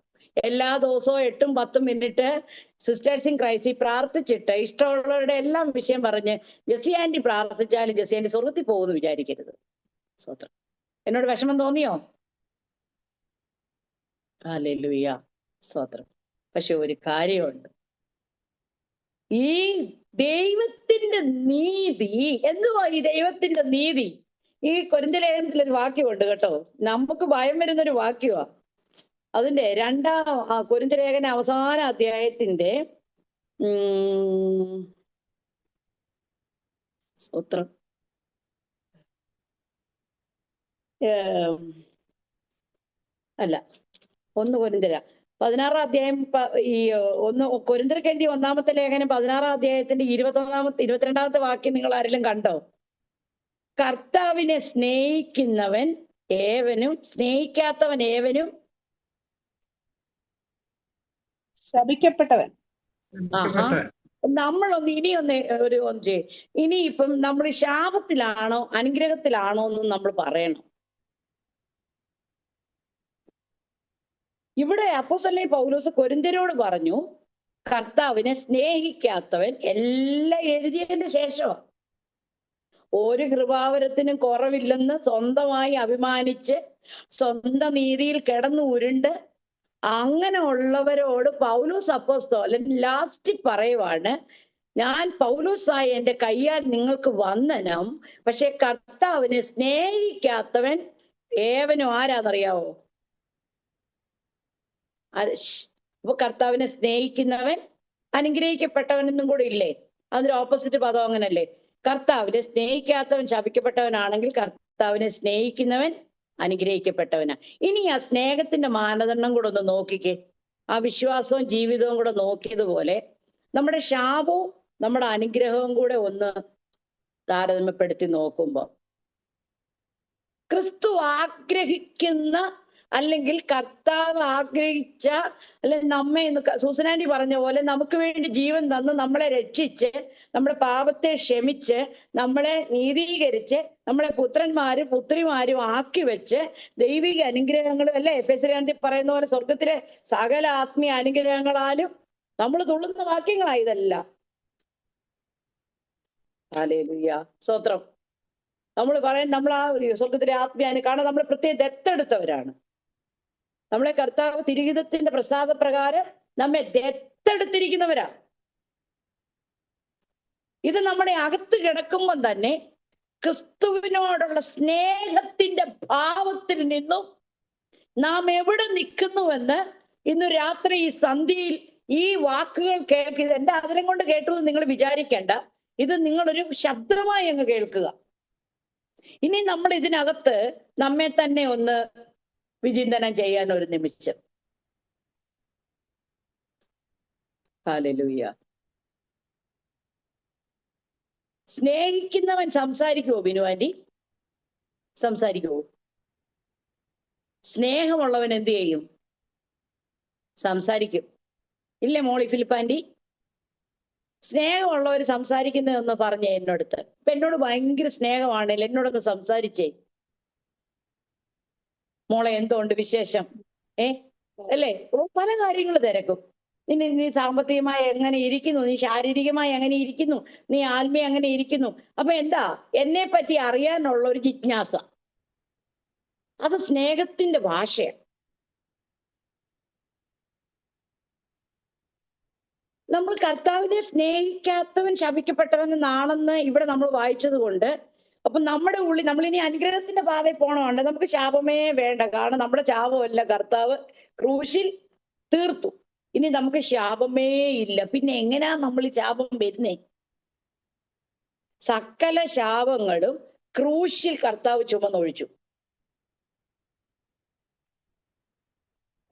B: എല്ലാ ദിവസവും 8ഉം 10ഉം മിനിറ്റ് സിസ്റ്റേഴ്സ് ഇൻ ക്രൈസ്റ്റിൽ പ്രാർത്ഥിച്ചിട്ട് ഇഷ്ടമുള്ളവരുടെ എല്ലാം വിഷയം പറഞ്ഞ് ജെസി ആന്റി പ്രാർത്ഥിച്ചാലും ജെസി ആന്റി സ്വർഗത്തിൽ പോകുമെന്ന് വിചാരിക്കരുത്. സ്തോത്രം. എന്നോട് വിഷമം തോന്നിയോ? ഹല്ലേലൂയ. സ്തോത്രം. പക്ഷെ ഒരു കാര്യമുണ്ട്, ഈ ദൈവത്തിന്റെ നീതി എന്തുവാ? ഈ ദൈവത്തിന്റെ നീതി ഈ കൊരിന്ത്യർ ലേഖനത്തിലൊരു വാക്യമുണ്ട് കേട്ടോ, നമുക്ക് ഭയം വരുന്നൊരു വാക്യമാ. അതിന്റെ 2 കൊരിന്ത്യർ ലേഖന അവസാന അധ്യായത്തിന്റെ സ്തോത്രം അല്ല 1 കൊരിന്ത്യർ 16 അധ്യായം. ഈ 1 കൊരിന്ത്യർക്ക് എഴുതിയ 1-ാമത്തെ ലേഖനം 16 അധ്യായത്തിന്റെ 22-ാമത്തെ വാക്യം നിങ്ങൾ ആരെങ്കിലും കണ്ടോ? കർത്താവിനെ സ്നേഹിക്കുന്നവൻ ഏവനും സ്നേഹിക്കാത്തവൻ ഏവനും
D: ശപിക്കപ്പെട്ടവൻ.
B: നമ്മളൊന്ന് ഇനിയൊന്ന് ഇനിയിപ്പം നമ്മൾ ശാപത്തിലാണോ അനുഗ്രഹത്തിലാണോ എന്നും നമ്മൾ പറയണം. ഇവിടെ അപ്പോസ്തലനായ പൗലോസ് കൊരിന്ത്യരോട് പറഞ്ഞു, കർത്താവിനെ സ്നേഹിക്കാത്തവൻ, എല്ലാം എഴുതിയതിന് ശേഷമാണ്, ഒരു കൃപാവരത്തിനും കുറവില്ലെന്ന് സ്വന്തമായി അഭിമാനിച്ച് സ്വന്തം നീതിയിൽ കിടന്നു ഉരുണ്ട് അങ്ങനെ ഉള്ളവരോട് പൗലോസ് അപ്പോസ്തലൻ ലാസ്റ്റ് പറയുവാണ്, ഞാൻ പൗലോസായ എന്റെ കയ്യാൽ നിങ്ങൾക്ക് വന്ദനം, പക്ഷെ കർത്താവിനെ സ്നേഹിക്കാത്തവൻ ഏവനും ആരാന്നറിയാവോ? അപ്പൊ കർത്താവിനെ സ്നേഹിക്കുന്നവൻ അനുഗ്രഹിക്കപ്പെട്ടവൻ എന്നും കൂടെ ഇല്ലേ? അതിന്റെ ഓപ്പോസിറ്റ് പദം അങ്ങനല്ലേ? കർത്താവിനെ സ്നേഹിക്കാത്തവൻ ശപിക്കപ്പെട്ടവനാണെങ്കിൽ കർത്താവിനെ സ്നേഹിക്കുന്നവൻ അനുഗ്രഹിക്കപ്പെട്ടവനാ. ഇനി ആ സ്നേഹത്തിന്റെ മാനദണ്ഡം കൂടെ ഒന്ന് നോക്കിക്കേ. ആ വിശ്വാസവും ജീവിതവും കൂടെ നോക്കിയതുപോലെ നമ്മുടെ ശാപവും നമ്മുടെ അനുഗ്രഹവും കൂടെ ഒന്ന് താരതമ്യപ്പെടുത്തി നോക്കുമ്പോൾ, ക്രിസ്തു ആഗ്രഹിക്കുന്ന അല്ലെങ്കിൽ കർത്താവ് ആഗ്രഹിച്ച, അല്ലെങ്കിൽ നമ്മെ സൂസനാൻഡി പറഞ്ഞ പോലെ നമുക്ക് വേണ്ടി ജീവൻ തന്ന് നമ്മളെ രക്ഷിച്ച് നമ്മുടെ പാപത്തെ ക്ഷമിച്ച് നമ്മളെ നീതീകരിച്ച് നമ്മളെ പുത്രന്മാരും പുത്രിമാരും ആക്കി വെച്ച് ദൈവിക അനുഗ്രഹങ്ങളും അല്ലെ എഫെസ്യർ പറയുന്ന പോലെ സ്വർഗത്തിലെ സകല ആത്മീയ അനുഗ്രഹങ്ങളാലും നമ്മൾ തുള്ളുന്ന വാക്യങ്ങളാ ഇതെല്ലാം. ഹല്ലേലൂയ, സ്തോത്രം. നമ്മൾ പറയും നമ്മൾ ആ സ്വർഗത്തിലെ ആത്മീയ, കാരണം നമ്മൾ പ്രത്യേകം ദത്തെടുത്തവരാണ്. നമ്മളെ കർത്താവ് തിരുഹിതത്തിന്റെ പ്രസാദപ്രകാരം നമ്മെ ദത്തെടുത്തിരിക്കുന്നവരാ. ഇത് നമ്മുടെ അകത്ത് കിടക്കുമ്പോൾ തന്നെ ക്രിസ്തുവിനോടുള്ള സ്നേഹത്തിന്റെ ഭാവത്തിൽ നിന്നും നാം എവിടെ നിൽക്കുന്നുവെന്ന് ഇന്ന് രാത്രി ഈ സന്ധ്യയിൽ ഈ വാക്കുകൾ കേൾക്കുക. എന്റെ ആദരം കൊണ്ട് കേട്ടു എന്ന് നിങ്ങൾ വിചാരിക്കേണ്ട, ഇത് നിങ്ങളൊരു ശബ്ദമായി അങ്ങ് കേൾക്കുക. ഇനി നമ്മൾ ഇതിനകത്ത് നമ്മെ തന്നെ ഒന്ന് വിചിന്തനം ചെയ്യാൻ ഒരു നിമിഷം. ഹല്ലേലൂയ. സ്നേഹിക്കുന്നവൻ സംസാരിക്കുവോ ബിനു ആന്റി? സംസാരിക്കുവോ? സ്നേഹമുള്ളവൻ എന്ത് ചെയ്യും? സംസാരിക്കും. ഇല്ലേ മോളി ഫിലിപ്പാൻറ്റി? സ്നേഹമുള്ളവർ സംസാരിക്കുന്നതെന്ന് പറഞ്ഞേ എന്നോടത്ത്. ഇപ്പൊ എന്നോട് ഭയങ്കര സ്നേഹമാണല്ലോ, എന്നോടൊന്ന് സംസാരിച്ചേ. മോളെ എന്തുകൊണ്ട് വിശേഷം? അല്ലേ? പല കാര്യങ്ങൾ തിരക്കും. നീ സാമ്പത്തികമായി എങ്ങനെ ഇരിക്കുന്നു, നീ ശാരീരികമായി എങ്ങനെ ഇരിക്കുന്നു, നീ ആത്മീയ എങ്ങനെ ഇരിക്കുന്നു. അപ്പൊ എന്താ, എന്നെ പറ്റി അറിയാനുള്ള ഒരു ജിജ്ഞാസ. അത് സ്നേഹത്തിന്റെ ഭാഷയാണ്. നമ്മൾ കർത്താവിനെ സ്നേഹിക്കാത്തവൻ ശപിക്കപ്പെട്ടവൻ എന്നാണെന്ന് ഇവിടെ നമ്മൾ വായിച്ചത് കൊണ്ട്, അപ്പൊ നമ്മുടെ ഉള്ളിൽ നമ്മളിനി അനുഗ്രഹത്തിന്റെ പാതയിൽ പോകണമുണ്ട്. നമുക്ക് ശാപമേ വേണ്ട, കാരണം നമ്മുടെ ശാപമല്ല കർത്താവ് ക്രൂശിൽ തീർത്തു. ഇനി നമുക്ക് ശാപമേ ഇല്ല. പിന്നെ എങ്ങനെയാ നമ്മൾ ശാപം വരുന്നേ? സകല ശാപങ്ങളും ക്രൂശിൽ കർത്താവ് ചുമന്നൊഴിച്ചു.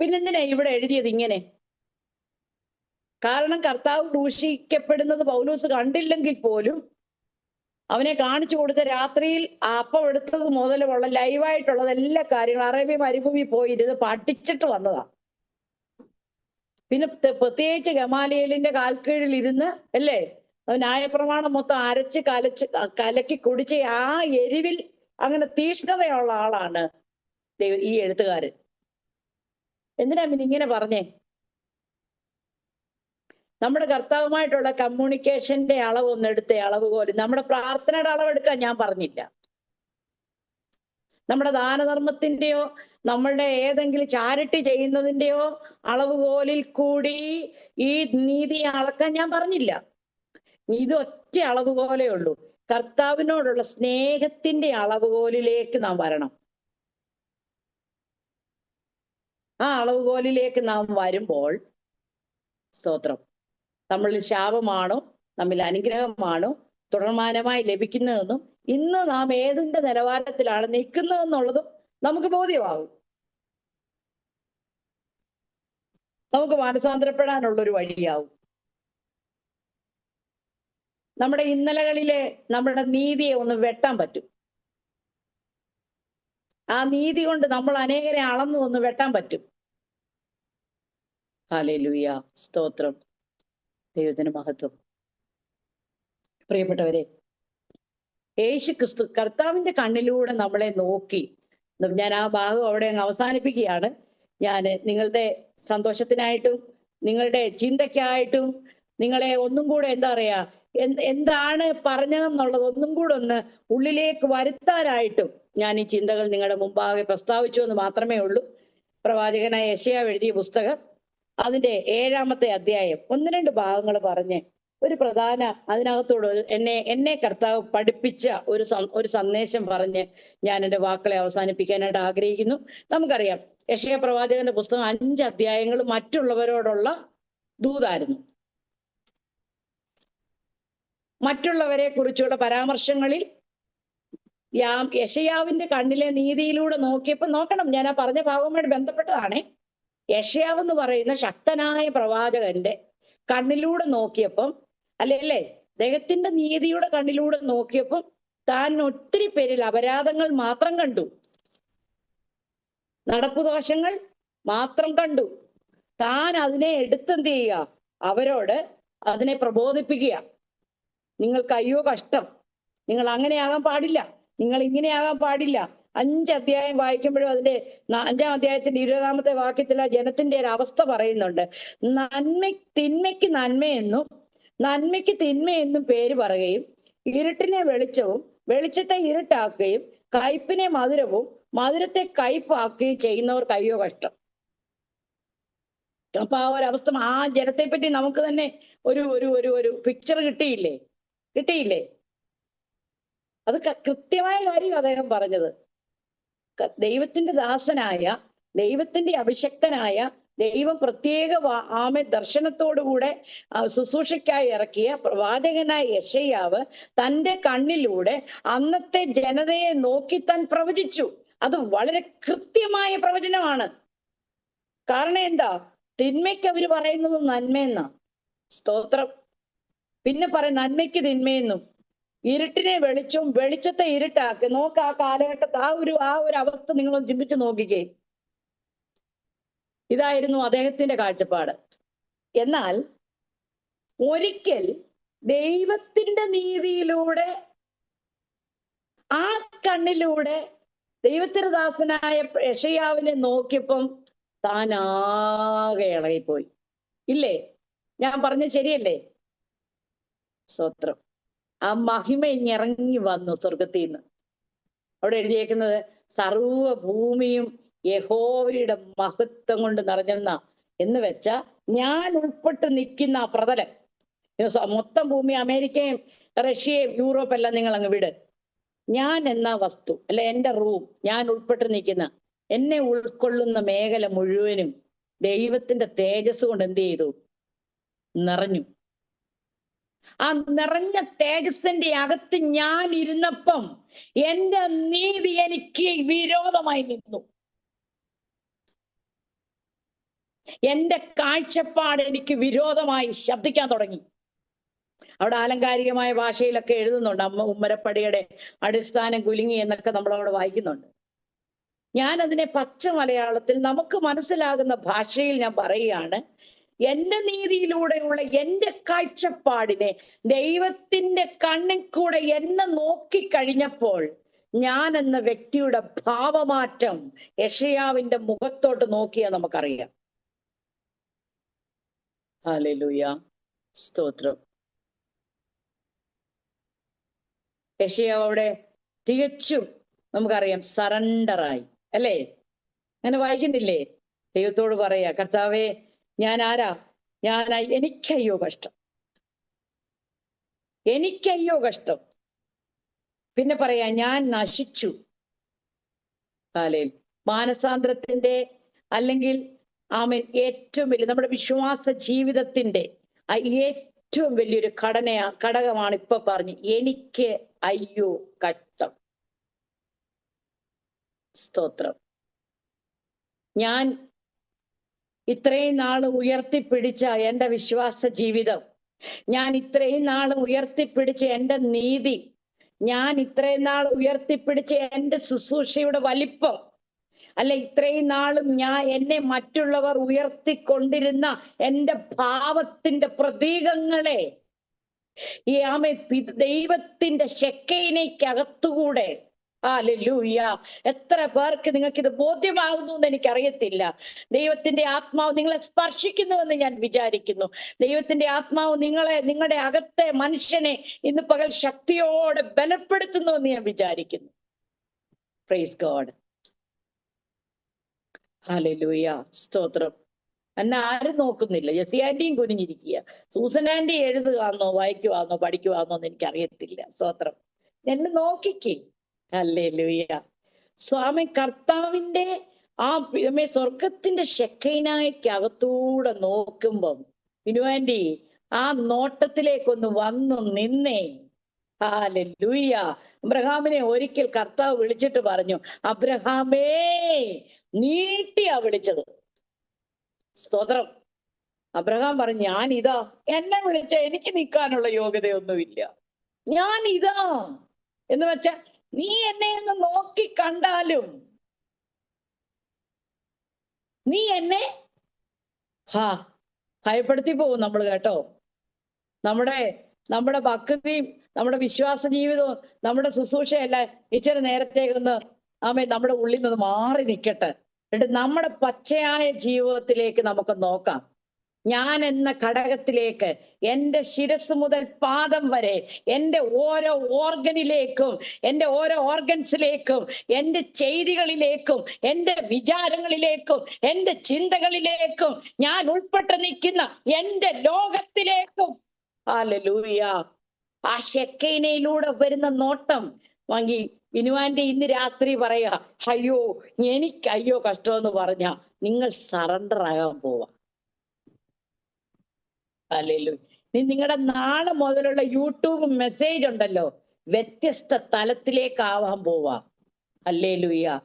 B: പിന്നെന്തിനാ ഇവിടെ എഴുതിയത് ഇങ്ങനെ? കാരണം കർത്താവ് ക്രൂശിക്കപ്പെടുന്നത് പൗലോസ് കണ്ടില്ലെങ്കിൽ പോലും അവനെ കാണിച്ചു കൊടുത്ത രാത്രിയിൽ അപ്പം എടുത്തത് മുതലുള്ള ലൈവായിട്ടുള്ളത് എല്ലാ കാര്യങ്ങളും അറേബ്യ മരുഭൂമി പോയിരുന്ന് പഠിച്ചിട്ട് വന്നതാ. പിന്നെ പ്രത്യേകിച്ച് ഗമാലിയേലിന്റെ കാൽക്കീഴിൽ ഇരുന്ന് അല്ലേ ന്യായപ്രമാണം മൊത്തം അരച്ച് കലക്കി കുടിച്ച് ആ എരിവിൽ അങ്ങനെ തീഷ്ണതയുള്ള ആളാണ് ഈ എഴുത്തുകാരൻ. എന്തിനാ പിന്നെ ഇങ്ങനെ പറഞ്ഞേ? നമ്മുടെ കർത്താവുമായിട്ടുള്ള കമ്മ്യൂണിക്കേഷന്റെ അളവ് ഒന്നെടുത്ത അളവ് പോലും, നമ്മുടെ പ്രാർത്ഥനയുടെ അളവെടുക്കാൻ ഞാൻ പറഞ്ഞില്ല. നമ്മുടെ ദാനധർമ്മത്തിന്റെയോ നമ്മളുടെ ഏതെങ്കിലും ചാരിറ്റി ചെയ്യുന്നതിന്റെയോ അളവുകോലിൽ കൂടി ഈ നീതിയെ അളക്കാൻ ഞാൻ പറഞ്ഞില്ല. ഇത് ഒറ്റ അളവുകോലേ ഉള്ളൂ. കർത്താവിനോടുള്ള സ്നേഹത്തിന്റെ അളവുകോലിലേക്ക് നാം വരണം. ആ അളവുകോലിലേക്ക് നാം വരുമ്പോൾ സ്തോത്രം, നമ്മളിൽ ശാപമാണോ നമ്മിൽ അനുഗ്രഹമാണോ തുടർമാനമായി ലഭിക്കുന്നതെന്നും ഇന്ന് നാം ഏതിന്റെ നിലവാരത്തിലാണ് നിൽക്കുന്നതെന്നുള്ളതും നമുക്ക് ബോധ്യമാകും. നമുക്ക് മാനസാന്തരപ്പെടാനുള്ളൊരു വഴിയാവും. നമ്മുടെ ഇന്നലകളിലെ നമ്മുടെ നീതിയെ ഒന്ന് വെട്ടാൻ പറ്റും. ആ നീതി കൊണ്ട് നമ്മൾ അനേകരെ അളന്നു ഒന്ന് വെട്ടാൻ പറ്റും. ഹല്ലേലൂയ, സ്തോത്രം, ദൈവത്തിന് മഹത്വം. പ്രിയപ്പെട്ടവരെ, യേശു ക്രിസ്തു കർത്താവിന്റെ കണ്ണിലൂടെ നമ്മളെ നോക്കി, ഞാൻ ആ ഭാഗം അവിടെ അങ്ങ് അവസാനിപ്പിക്കുകയാണ്. ഞാൻ നിങ്ങളുടെ സന്തോഷത്തിനായിട്ടും നിങ്ങളുടെ ചിന്തയ്ക്കായിട്ടും നിങ്ങളെ ഒന്നും കൂടെ എന്താ പറയാ എന്താണ് പറഞ്ഞതെന്നുള്ളത് ഒന്നും കൂടെ ഒന്ന് ഉള്ളിലേക്ക് വരുത്താനായിട്ടും ഞാൻ ഈ ചിന്തകൾ നിങ്ങളുടെ മുമ്പാകെ പ്രസ്താവിച്ചു എന്ന് മാത്രമേ ഉള്ളൂ. പ്രവാചകനായ യെശയ്യാവ് എഴുതിയ പുസ്തകം അതിന്റെ 7-ാമത്തെ അധ്യായം 1-2 ഭാഗങ്ങൾ പറഞ്ഞ് ഒരു പ്രധാന അതിനകത്തോട് എന്നെ കർത്താവ് പഠിപ്പിച്ച ഒരു സന്ദേശം പറഞ്ഞ് ഞാൻ എൻ്റെ വാക്കുകളെ അവസാനിപ്പിക്കാനായിട്ട് ആഗ്രഹിക്കുന്നു. നമുക്കറിയാം യെശയ്യാ പ്രവാചകന്റെ പുസ്തകം 5 അധ്യായങ്ങൾ മറ്റുള്ളവരോടുള്ള ദൂതായിരുന്നു. മറ്റുള്ളവരെ കുറിച്ചുള്ള പരാമർശങ്ങളിൽ യെശയ്യാവിന്റെ കണ്ണിലെ നീതിയിലൂടെ നോക്കിയപ്പോൾ നോക്കണം, ഞാൻ ആ പറഞ്ഞ ഭാഗവുമായിട്ട് ബന്ധപ്പെട്ടതാണ്. യെശയ്യാവ് എന്ന് പറയുന്ന ശക്തനായ പ്രവാചകന്റെ കണ്ണിലൂടെ നോക്കിയപ്പം അല്ലേ ദൈവത്തിന്റെ നീതിയുടെ കണ്ണിലൂടെ നോക്കിയപ്പം താൻ ഒത്തിരി പേരിൽ അപരാധങ്ങൾ മാത്രം കണ്ടു, നടപ്പുദോഷങ്ങൾ മാത്രം കണ്ടു. താൻ അതിനെ എടുത്തെന്ത് ചെയ്യുക? അവരോട് അതിനെ പ്രബോധിപ്പിക്കുക. നിങ്ങൾക്ക് അയ്യോ കഷ്ടം, നിങ്ങൾ അങ്ങനെയാകാൻ പാടില്ല, നിങ്ങൾ ഇങ്ങനെയാകാൻ പാടില്ല. 5 അധ്യായം വായിക്കുമ്പോഴും അതിന്റെ 5-ാം അധ്യായത്തിന്റെ 20-ാമത്തെ വാക്യത്തിൽ ആ ജനത്തിന്റെ ഒരു അവസ്ഥ പറയുന്നുണ്ട്. തിന്മയ്ക്ക് നന്മയെന്നും നന്മയ്ക്ക് തിന്മയെന്നും പേര് പറയുകയും ഇരുട്ടിനെ വെളിച്ചവും വെളിച്ചത്തെ ഇരുട്ടാക്കുകയും കയ്പിനെ മധുരവും മധുരത്തെ കയ്പാക്കുകയും ചെയ്യുന്നവർക്ക് അയ്യോ കഷ്ടം. അപ്പൊ ആ ഒരവസ്ഥ, ആ ജനത്തെ പറ്റി നമുക്ക് തന്നെ ഒരു ഒരു ഒരു ഒരു പിക്ചർ കിട്ടിയില്ലേ? അത് കൃത്യമായ കാര്യം അദ്ദേഹം പറഞ്ഞത്. ദൈവത്തിന്റെ ദാസനായ, ദൈവത്തിന്റെ അഭിഷക്തനായ, ദൈവം പ്രത്യേക ദർശനത്തോടുകൂടെ ശുശ്രൂഷയ്ക്കായി ഇറക്കിയ പ്രവാചകനായ യെശയ്യാവ് തന്റെ കണ്ണിലൂടെ അന്നത്തെ ജനതയെ നോക്കി താൻ പ്രവചിച്ചു. അത് വളരെ കൃത്യമായ പ്രവചനമാണ്. കാരണം എന്താ? തിന്മയ്ക്ക് അവര് പറയുന്നത് നന്മയെന്നാ. സ്തോത്രം. പിന്നെ പറയും നന്മയ്ക്ക് തിന്മയെന്നും ഇരുട്ടിനെ വെളിച്ചവും വെളിച്ചത്തെ ഇരുട്ടാക്കി. നോക്ക് ആ കാലഘട്ടത്ത് ആ ഒരു അവസ്ഥ നിങ്ങളൊന്ന് ചിന്തിച്ചു നോക്കിക്കേ. ഇതായിരുന്നു അദ്ദേഹത്തിന്റെ കാഴ്ചപ്പാട്. എന്നാൽ ഒരിക്കൽ ദൈവത്തിന്റെ നീതിയിലൂടെ ആ കണ്ണിലൂടെ ദൈവത്തിന്റെ ദാസനായ യെശയ്യാവിനെ നോക്കിയപ്പം താൻ ആകെ ഇളകിപ്പോയി. ഇല്ലേ? ഞാൻ പറഞ്ഞ ശരിയല്ലേ? സ്തോത്രം. ആ മഹിമ ഇറങ്ങി വന്നു സ്വർഗത്തിൽ നിന്ന്. അവിടെ എഴുതിയേക്കുന്നത് സർവഭൂമിയും യഹോവയുടെ മഹത്വം കൊണ്ട് നിറഞ്ഞെന്ന എന്ന് വെച്ചാ ഞാൻ ഉൾപ്പെട്ട് നിൽക്കുന്ന ആ പ്രതലം, മൊത്തം ഭൂമി, അമേരിക്കയും റഷ്യയും യൂറോപ്പ് എല്ലാം നിങ്ങൾ അങ്ങ് വിട്. ഞാൻ എന്ന വസ്തു അല്ലെ എന്റെ റൂം, ഞാൻ ഉൾപ്പെട്ട് നിൽക്കുന്ന എന്നെ ഉൾക്കൊള്ളുന്ന മേഖല മുഴുവനും ദൈവത്തിന്റെ തേജസ് കൊണ്ട് എന്ത് ചെയ്തു? നിറഞ്ഞു. ആ നിറഞ്ഞ തേജസ്സിന്റെ അകത്ത് ഞാൻ ഇരുന്നപ്പം എന്റെ നീതി എനിക്ക് വിരോധമായി നിന്നു. എന്റെ കാഴ്ചപ്പാട് എനിക്ക് വിരോധമായി ശബ്ദിക്കാൻ തുടങ്ങി. അവിടെ ആലങ്കാരികമായ ഭാഷയിലൊക്കെ എഴുതുന്നുണ്ട്. ഉമ്മരപ്പടിയുടെ അടിസ്ഥാനം കുലുങ്ങി എന്നൊക്കെ നമ്മളവിടെ വായിക്കുന്നുണ്ട്. ഞാൻ അതിനെ പച്ച മലയാളത്തിൽ നമുക്ക് മനസ്സിലാകുന്ന ഭാഷയിൽ ഞാൻ പറയുകയാണ്. എന്റെ നീതിയിലൂടെയുള്ള എന്റെ കാഴ്ചപ്പാടിനെ ദൈവത്തിന്റെ കണ്ണിൽ കൂടെ എന്നെ നോക്കിക്കഴിഞ്ഞപ്പോൾ ഞാൻ എന്ന വ്യക്തിയുടെ ഭാവമാറ്റം യെശയ്യാവിന്റെ മുഖത്തോട്ട് നോക്കിയാൽ നമുക്കറിയാം. ഹല്ലേലൂയ, സ്തോത്രം. യെശയ്യാവ് അവിടെ തികച്ചും നമുക്കറിയാം സറണ്ടറായി, അല്ലേ? അങ്ങനെ വായിക്കുന്നില്ലേ? ദൈവത്തോട് പറയാ, കർത്താവേ ഞാൻ ആരാ? എനിക്കയ്യോ കഷ്ടം, എനിക്കയ്യോ കഷ്ടം. പിന്നെ പറയാ ഞാൻ നശിച്ചു. മാനസാന്തരത്തിന്റെ അല്ലെങ്കിൽ ഏറ്റവും വലിയ നമ്മുടെ വിശ്വാസ ജീവിതത്തിന്റെ ഏറ്റവും വലിയൊരു ഘടകമാണ് ഇപ്പൊ പറഞ്ഞു, എനിക്ക് അയ്യോ കഷ്ടം. സ്തോത്രം. ഞാൻ ഇത്രയും നാൾ ഉയർത്തിപ്പിടിച്ച എൻ്റെ വിശ്വാസ ജീവിതം, ഞാൻ ഇത്രയും നാൾ ഉയർത്തിപ്പിടിച്ച എൻ്റെ നീതി, ഞാൻ ഇത്രയും നാൾ ഉയർത്തിപ്പിടിച്ച എൻ്റെ ശുശ്രൂഷയുടെ വലിപ്പം, അല്ല ഇത്രയും നാളും എന്നെ മറ്റുള്ളവർ ഉയർത്തിക്കൊണ്ടിരുന്ന എൻ്റെ ഭാവത്തിന്റെ പ്രതീകങ്ങളെ ഈ ദൈവത്തിന്റെ ശെക്കയിനേക്കകത്തുകൂടെ, ഹല്ലേലൂയ, എത്ര പേർക്ക് നിങ്ങൾക്ക് ഇത് ബോധ്യമാകുന്നു എന്ന് എനിക്കറിയത്തില്ല. ദൈവത്തിന്റെ ആത്മാവ് നിങ്ങളെ സ്പർശിക്കുന്നുവെന്ന് ഞാൻ വിചാരിക്കുന്നു. ദൈവത്തിന്റെ ആത്മാവ് നിങ്ങളുടെ അകത്തെ മനുഷ്യനെ ഇന്ന് പകൽ ശക്തിയോടെ ബലപ്പെടുത്തുന്നുവെന്ന് ഞാൻ വിചാരിക്കുന്നു. Praise God. ഹല്ലേലൂയ, സ്തോത്രം. എന്നെ ആരും നോക്കുന്നില്ല. ജെസി ആന്റിയും കുനിഞ്ഞിരിക്കുക. സൂസൻ ആന്റി എഴുതുകയാണോ വായിക്കുവാന്നോ പഠിക്കുവാന്നോ എന്ന് എനിക്കറിയത്തില്ല. സ്തോത്രം. എന്നെ നോക്കിക്കേ. ഹല്ലേലൂയ. സ്വാമി കർത്താവിന്റെ ആ സ്വർഗത്തിന്റെ ശെക്കൈനായ്ക്കകത്തൂടെ നോക്കുമ്പം വിനുവാന്റി ആ നോട്ടത്തിലേക്കൊന്ന് വന്നു നിന്നേ. ഹല്ലേലൂയ. അബ്രഹാമിനെ ഒരിക്കൽ കർത്താവ് വിളിച്ചിട്ട് പറഞ്ഞു, അബ്രഹാമേ, നീട്ടിയാ വിളിച്ചത്. സ്തോത്രം. അബ്രഹാം പറഞ്ഞു, ഞാൻ ഇതാ, എന്നെ വിളിച്ച എനിക്ക് നിൽക്കാനുള്ള യോഗ്യതയൊന്നുമില്ല, ഞാൻ ഇതാ. എന്ന് വെച്ചാ നീ എന്നെ ഒന്ന് നോക്കി കണ്ടാലും നീ എന്നെ ഭയപ്പെടുത്തി പോകും നമ്മൾ, കേട്ടോ. നമ്മുടെ ഭക്തിയും നമ്മുടെ വിശ്വാസ ജീവിതവും നമ്മുടെ ശുശ്രൂഷയെല്ലാം ഇച്ചിരി നേരത്തേക്കൊന്ന് നമ്മുടെ ഉള്ളിൽ നിന്ന് മാറി നിൽക്കട്ടെ. എന്നിട്ട് നമ്മുടെ പച്ചയായ ജീവിതത്തിലേക്ക് നമുക്ക് നോക്കാം. ഞാൻ എന്ന ഘടകത്തിലേക്ക്, എൻ്റെ ശിരസ് മുതൽ പാദം വരെ, എൻ്റെ ഓരോ ഓർഗനിലേക്കും, എൻ്റെ ഓരോ ഓർഗൻസിലേക്കും, എൻ്റെ ചെയ്തികളിലേക്കും, എൻ്റെ വിചാരങ്ങളിലേക്കും, എൻ്റെ ചിന്തകളിലേക്കും, ഞാൻ ഉൾപ്പെട്ട് നിൽക്കുന്ന എൻ്റെ ലോകത്തിലേക്കും, ഹല്ലേലൂയ, ആ ശെക്കൈനയിലൂടെ വരുന്ന നോട്ടം വാങ്ങി വിനുവാന്റെ ഇന്ന് രാത്രി പറയാ, അയ്യോ എനിക്ക് കഷ്ടമെന്ന് പറഞ്ഞ നിങ്ങൾ സറണ്ടർ ആകാൻ പോവാ. ഹല്ലേലൂയ. നിങ്ങളുടെ നാളെ മുതലുള്ള യൂട്യൂബ് മെസ്സേജ് ഉണ്ടല്ലോ, വ്യത്യസ്ത തലത്തിലേക്കാവാൻ പോവാ. ഹല്ലേലൂയ.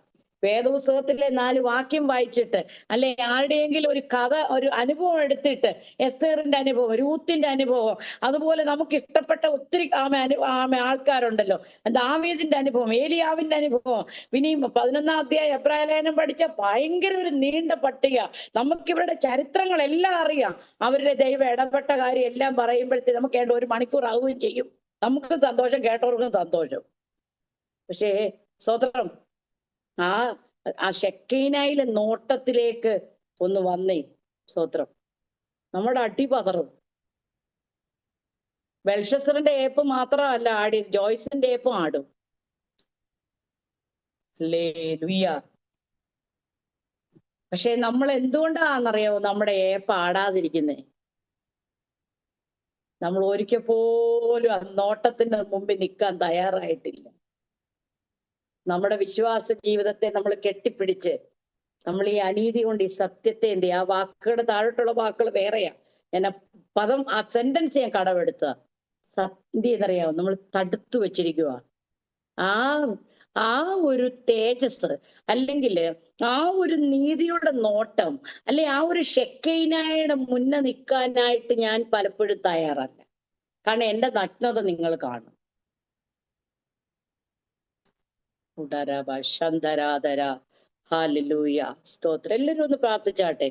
B: വേദപുസ്തകത്തിലെ 4 വാക്യം വായിച്ചിട്ട്, അല്ലെ ആരുടെയെങ്കിലും ഒരു കഥ, ഒരു അനുഭവം എടുത്തിട്ട്, എസ്തേറിന്റെ അനുഭവം, രൂത്തിന്റെ അനുഭവം, അതുപോലെ നമുക്ക് ഇഷ്ടപ്പെട്ട ഒത്തിരി ആൾക്കാരുണ്ടല്ലോ, ദാവീദിന്റെ അനുഭവം, ഏലിയാവിന്റെ അനുഭവം, പിന്നെ 11-ാം അധ്യായം എബ്രായ ലേഖനം പഠിച്ച ഭയങ്കര ഒരു നീണ്ട പട്ടിക. നമുക്കിവരുടെ ചരിത്രങ്ങളെല്ലാം അറിയാം. അവരുടെ ദൈവം ഇടപെട്ട കാര്യം എല്ലാം പറയുമ്പോഴത്തേക്ക് നമുക്ക് 1 മണിക്കൂർ ആവുകയും ചെയ്യും. നമുക്കും സന്തോഷം, കേട്ടവർക്കും സന്തോഷം. പക്ഷേ സ്തോത്രം, ആ ശെക്കൈനയിലെ നോട്ടത്തിലേക്ക് ഒന്ന് വന്നേ. സ്തോത്രം, നമ്മുടെ അടി പതറും. ബെൽഷസറിന്റെ ഏപ്പ് മാത്രമല്ല ആടി, ജോയ്സിന്റെ ഏപ്പും ആടും. ഹല്ലേലൂയ. പക്ഷെ നമ്മൾ എന്തുകൊണ്ടാണെന്നറിയാമോ നമ്മുടെ ഏപ്പ് ആടാതിരിക്കുന്നേ? നമ്മൾ ഒരിക്കൽ പോലും ആ നോട്ടത്തിന്റെ മുമ്പിൽ നിൽക്കാൻ തയ്യാറായിട്ടില്ല. നമ്മുടെ വിശ്വാസ ജീവിതത്തെ നമ്മൾ കെട്ടിപ്പിടിച്ച്, നമ്മൾ ഈ അനീതി കൊണ്ട്, ഈ സത്യത്തെ, ആ വാക്കുകളുടെ താഴോട്ടുള്ള വാക്കുകൾ വേറെയാ, ആ സെന്റൻസ് ഞാൻ കടമെടുത്ത സത്യം എന്നറിയാമോ, നമ്മൾ തടുത്തു വെച്ചിരിക്കുക. ആ ഒരു തേജസ്, അല്ലെങ്കിൽ ആ ഒരു നീതിയുടെ നോട്ടം, അല്ലെ ആ ഒരു ശെക്കൈനയുടെ മുന്നേ നിൽക്കാനായിട്ട് ഞാൻ പലപ്പോഴും തയ്യാറല്ല. കാരണം എൻ്റെ നഗ്നത നിങ്ങൾ കാണും. ശന്തരാധര. ഹല്ലേലൂയ, സ്തോത്രം. എല്ലാവരും ഒന്ന് പ്രാർത്ഥിച്ചാട്ടെ.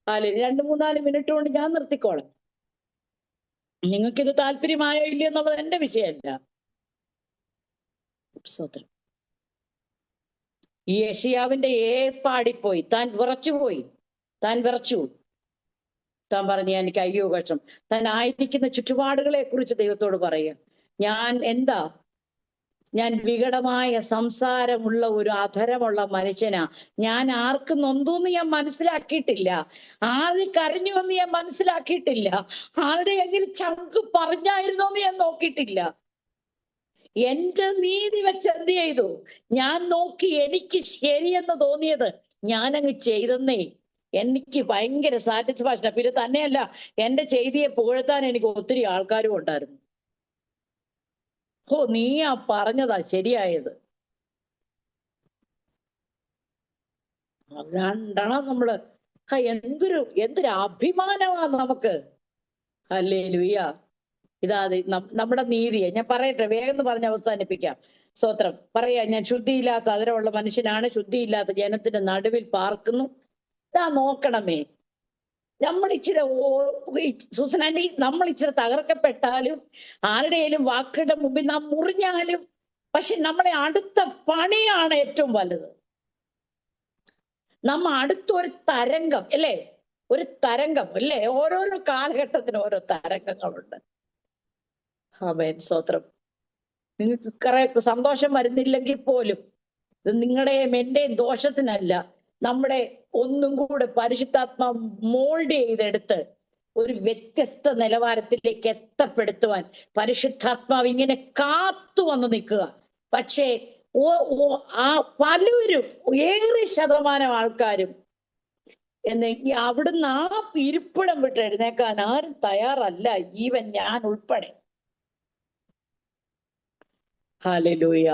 B: 2-3-4 മിനിറ്റ് കൊണ്ട് ഞാൻ നിർത്തിക്കോളാം. നിങ്ങൾക്കിത് താല്പര്യമായോ ഇല്ലയോ എന്നുള്ളത് എന്റെ വിഷയമല്ല. സ്തോത്രം. ഈ യെശയ്യാവിന്റെ ഏപ്പാടിപ്പോയി, താൻ വിറച്ചു. താൻ പറഞ്ഞ എനിക്ക് അയ്യോ കഷ്ടം. താൻ ആയിരിക്കുന്ന ചുറ്റുപാടുകളെ കുറിച്ച് ദൈവത്തോട് പറയുക, ഞാൻ വികടമായ സംസാരമുള്ള ഒരു അധരമുള്ള മനുഷ്യനാ. ഞാൻ ആർക്കും നൊന്തൂന്ന് ഞാൻ മനസ്സിലാക്കിയിട്ടില്ല, ആരും കരഞ്ഞു എന്ന് ഞാൻ മനസ്സിലാക്കിയിട്ടില്ല, ആരുടെയെങ്കിലും ചങ്ക് പറഞ്ഞായിരുന്നോന്ന് ഞാൻ നോക്കിയിട്ടില്ല. എന്റെ നീതി വെച്ച് എന്ത് ചെയ്തു? ഞാൻ നോക്കി എനിക്ക് ശരിയെന്ന് തോന്നിയത് ഞാനങ്ങ് ചെയ്തെന്നേ. എനിക്ക് ഭയങ്കര സാറ്റിസ്ഫാക്ഷൻ. പിന്നെ തന്നെയല്ല, എന്റെ ചെയ്തിയെ പുകഴ്ത്താൻ എനിക്ക് ഒത്തിരി ആൾക്കാരും ഉണ്ടായിരുന്നു. നീയാ പറഞ്ഞതാ ശരിയായത്. രണ്ടെണ്ണം നമ്മള് എന്തൊരു അഭിമാനമാണ് നമുക്ക്. ഹല്ലേലൂയ. നമ്മുടെ നീതിയെ ഞാൻ പറയട്ടെ, വേഗം പറഞ്ഞ് അവസാനിപ്പിക്കാം. സ്തോത്രം. പറയാ, ഞാൻ ശുദ്ധിയില്ലാത്ത അതിരമുള്ള മനുഷ്യനാണ്, ശുദ്ധിയില്ലാത്ത ജനത്തിന്റെ നടുവിൽ പാർക്കുന്നു. നോക്കണമേ, നമ്മൾ ഇച്ചിരി സുസനാന്റി, നമ്മൾ ഇച്ചിരി തകർക്കപ്പെട്ടാലും, ആരുടെയും വാക്കുകളുടെ മുമ്പിൽ നാം മുറിഞ്ഞാലും, പക്ഷെ നമ്മളെ അടുത്ത പണിയാണ് ഏറ്റവും വലുത്. അടുത്തൊരു തരംഗം അല്ലേ, ഓരോരോ കാലഘട്ടത്തിന് ഓരോ തരംഗങ്ങളുണ്ട്. ആമേൻ, സ്തോത്രം. നിങ്ങൾക്ക് കുറെ സന്തോഷം വരുന്നില്ലെങ്കിൽ പോലും ഇത് നിങ്ങളുടെയും എന്റെയും ദോഷത്തിനല്ല, നമ്മുടെ ഒന്നും കൂടെ പരിശുദ്ധാത്മാ മോൾഡ് ചെയ്തെടുത്ത് ഒരു വ്യത്യസ്ത നിലവാരത്തിലേക്ക് എത്തപ്പെടുത്തുവാൻ പരിശുദ്ധാത്മാവ് ഇങ്ങനെ കാത്തു വന്ന് നിൽക്കുക. പക്ഷേ പലരും, ഏറെ ശതമാനം ആൾക്കാരും അവിടുന്ന് ഇരിപ്പിടം വിട്ട് എഴുന്നേക്കാൻ ആരും തയ്യാറല്ല, ഈവൻ ഞാൻ ഉൾപ്പെടെ. ഹല്ലേലൂയ,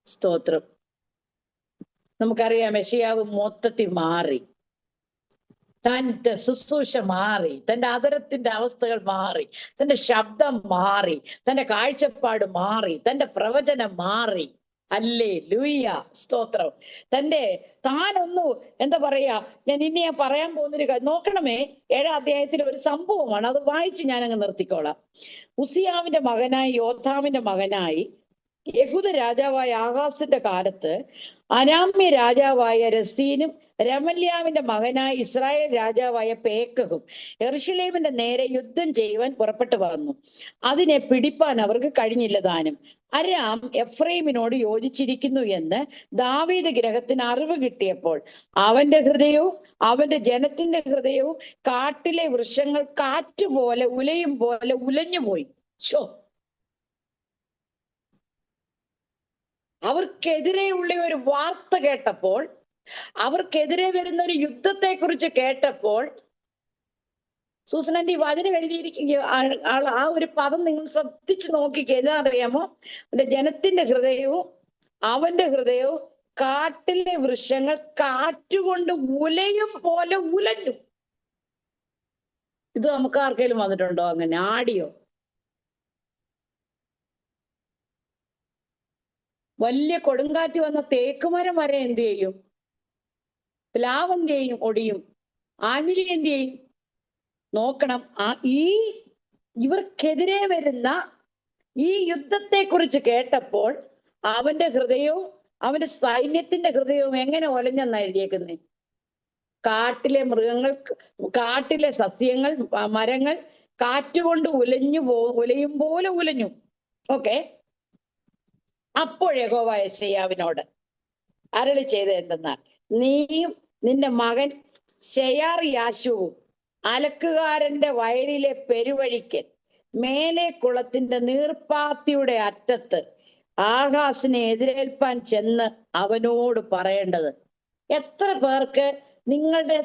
B: സ്തോത്രം. നമുക്കറിയാം യെശയ്യാവ് മൊത്തത്തിൽ മാറി. തന്റെ ശുശ്രൂഷ മാറി, തന്റെ അതരത്തിന്റെ അവസ്ഥകൾ മാറി, തന്റെ ശബ്ദം മാറി, തന്റെ കാഴ്ചപ്പാട് മാറി, തന്റെ പ്രവചനം മാറി. ഹല്ലേലൂയ, സ്തോത്രം. താനൊന്നു എന്താ പറയാ, ഞാൻ പറയാൻ പോകുന്നൊരു കാര്യം നോക്കണമേ. 7-ാം അധ്യായത്തിൽ ഒരു സംഭവമാണ്, അത് വായിച്ച് ഞാൻ അങ്ങ് നിർത്തിക്കോളാം. ഉസിയാവിന്റെ മകനായി യോഥാമിന്റെ മകനായി യഹൂദ രാജാവായ ആഹാസിന്റെ കാലത്ത് അരാമ്യ രാജാവായ രസീനും രമല്യാവിന്റെ മകനായ ഇസ്രായേൽ രാജാവായ പേക്കഹും യെരൂശലേമിന്റെ നേരെ യുദ്ധം ചെയ്യുവാൻ പുറപ്പെട്ടു വന്നു. അതിനെ പിടിപ്പാൻ അവർക്ക് കഴിഞ്ഞില്ല താനും. അരാം എഫ്രൈമിനോട് യോജിച്ചിരിക്കുന്നു എന്ന് ദാവീദ് ഗൃഹത്തിന് അറിവ് കിട്ടിയപ്പോൾ അവന്റെ ഹൃദയവും അവന്റെ ജനത്തിന്റെ ഹൃദയവും കാട്ടിലെ വൃക്ഷങ്ങൾ കാറ്റുപോലെ ഉലയും പോലെ ഉലഞ്ഞുപോയി. അവർക്കെതിരെയുള്ള ഒരു വാർത്ത കേട്ടപ്പോൾ, അവർക്കെതിരെ വരുന്ന ഒരു യുദ്ധത്തെ കുറിച്ച് കേട്ടപ്പോൾ, സൂസനന്റെ ഈ വചനം എഴുതിയിരിക്കുന്ന ആ ഒരു പദം നിങ്ങൾ ശ്രദ്ധിച്ചു നോക്കിക്കേ. എന്താ അറിയാമോ? അവന്റെ ജനത്തിന്റെ ഹൃദയവും അവന്റെ ഹൃദയവും കാട്ടിലെ വൃക്ഷങ്ങൾ കാറ്റുകൊണ്ട് ഉലയും പോലെ ഉലഞ്ഞു. ഇത് നമുക്ക് ആർക്കെങ്കിലും വന്നിട്ടുണ്ടോ അങ്ങനെ? ആടിയോ? വലിയ കൊടുങ്കാറ്റ് വന്ന തേക്കുമരം വരെ എന്ത് ചെയ്യും? പ്ലാവ് എന്ത് ചെയ്യും? ഒടിയും. ആഞ്ഞിലി എന്ത് ചെയ്യും? നോക്കണം. ഇവർക്കെതിരെ വരുന്ന ഈ യുദ്ധത്തെ കുറിച്ച് കേട്ടപ്പോൾ അവന്റെ ഹൃദയവും അവന്റെ സൈന്യത്തിന്റെ ഹൃദയവും എങ്ങനെ ഒലഞ്ഞെന്നാ എഴുതിയേക്കുന്നേ? കാട്ടിലെ മൃഗങ്ങൾ, കാട്ടിലെ സസ്യങ്ങൾ, മരങ്ങൾ കാറ്റുകൊണ്ട് ഉലയും പോലെ ഉലഞ്ഞു. ഓക്കെ. അപ്പോൾ യഹോവ യെശയ്യാവിനോട് അരുളി ചെയ്തത് എന്തെന്നാൽ, നീയും നിന്റെ മകൻ ശെയാർ-യാശൂവും അലക്കുകാരന്റെ വയലിലെ പെരുവഴിക്കൽ മേലെ കുളത്തിന്റെ നീർപ്പാത്തിയുടെ അറ്റത്ത് ആഹാസിനെ എതിരേൽപ്പാൻ ചെന്ന് അവനോട് പറയേണ്ടത്. എത്ര പേർക്ക് നിങ്ങളുടെ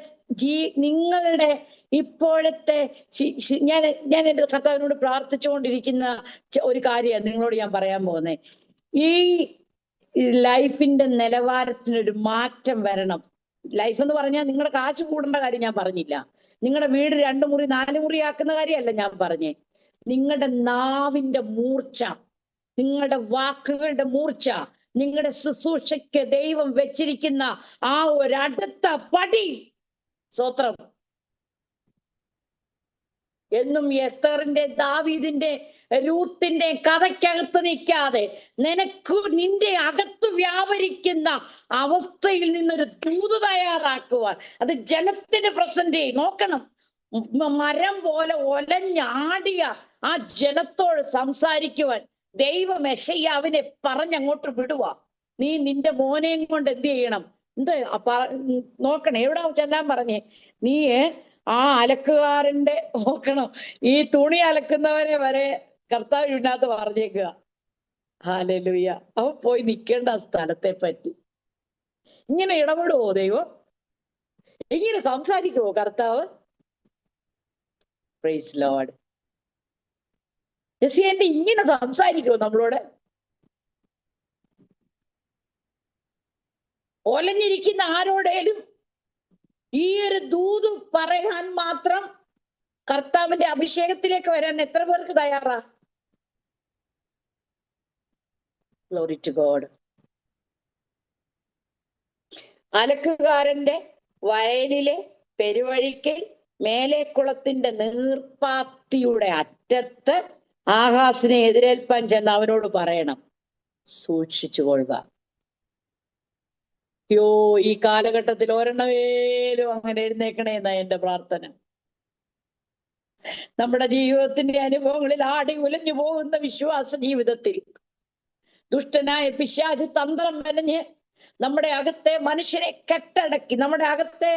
B: ഇപ്പോഴത്തെ ഞാൻ എൻ്റെ കർത്താവിനോട് പ്രാർത്ഥിച്ചുകൊണ്ടിരിക്കുന്ന ഒരു കാര്യമാണ് നിങ്ങളോട് ഞാൻ പറയാൻ പോകുന്നത്. ഈ ലൈഫിന്റെ നിലവാരത്തിനൊരു മാറ്റം വരണം. ലൈഫ് എന്ന് പറഞ്ഞാൽ നിങ്ങളുടെ കാശ് കൂടേണ്ട കാര്യം ഞാൻ പറഞ്ഞില്ല. നിങ്ങളുടെ വീട് 2 മുറി 4 മുറി ആക്കുന്ന കാര്യമല്ല ഞാൻ പറഞ്ഞേ. നിങ്ങളുടെ നാവിന്റെ മൂർച്ച, നിങ്ങളുടെ വാക്കുകളുടെ മൂർച്ച, നിങ്ങളുടെ ശുശ്രൂഷയ്ക്ക് ദൈവം വെച്ചിരിക്കുന്ന ആ ഒരടുത്ത പടി. സ്തോത്രം. എന്നും എസ്തറിന്റെ, ദാവീദിന്റെ, രൂത്തിന്റെ കഥയ്ക്കകത്ത് നിൽക്കാതെ നിന്റെ അകത്ത് വ്യാപരിക്കുന്ന അവസ്ഥയിൽ നിന്നൊരു ദൂത് തയ്യാറാക്കുവാൻ, അത് ജനത്തിന് പ്രസന്റ് ചെയ്യും. നോക്കണം, മരം പോലെ ഒലഞ്ഞാടിയ ആ ജനത്തോട് സംസാരിക്കുവാൻ ദൈവം യെശയ്യാവിനെ പറഞ്ഞങ്ങോട്ട് വിടുക. നീ നിന്റെ മോനെയും കൊണ്ട് എന്ത് ചെയ്യണം? നോക്കണം, എവിടെ ചെല്ലാൻ പറഞ്ഞേ? നീ ആ അലക്കുകാരന്റെ, നോക്കണം, ഈ തുണി അലക്കുന്നവനെ വരെ കർത്താവ് ഇതിനകത്ത് പറഞ്ഞേക്കുക. ഹല്ലേലൂയ. അവൻ പോയി നിൽക്കേണ്ട ആ സ്ഥലത്തെ പറ്റി ഇങ്ങനെ ഇടപെടുവോ ദൈവം? ഇങ്ങനെ സംസാരിക്കുവോ കർത്താവ്? Praise Lord. യെശയ്യാന്റെ ഇങ്ങനെ സംസാരിക്കുവോ നമ്മളോട്? ഒലഞ്ഞിരിക്കുന്ന ആരോടേലും ഈ ഒരു ദൂത് പറയാൻ മാത്രം കർത്താവിന്റെ അഭിഷേകത്തിലേക്ക് വരാൻ എത്ര പേർക്ക് തയ്യാറാ? Glory to God. അലക്കുകാരന്റെ വയലിലെ പെരുവഴിക്കൽ മേലെ കുളത്തിന്റെ നീർപ്പാത്തിയുടെ അറ്റത്ത് ആഹാസിനെ എതിരേൽപ്പാൻ ചെന്ന് അവനോട് പറയണം, സൂക്ഷിച്ചു കൊള്ളുക. ഈ കാലഘട്ടത്തിൽ ഒരെണ്ണമേലും അങ്ങനെ എഴുന്നേക്കണേ എന്നാ എന്റെ പ്രാർത്ഥന. നമ്മുടെ ജീവിതത്തിന്റെ അനുഭവങ്ങളിൽ ആടി ഉലഞ്ഞു പോകുന്ന വിശ്വാസ ജീവിതത്തിൽ ദുഷ്ടനായ പിശാച് തന്ത്രം മെനഞ്ഞ് നമ്മുടെ അകത്തെ മനുഷ്യനെ കെട്ടടക്കി, നമ്മുടെ അകത്തെ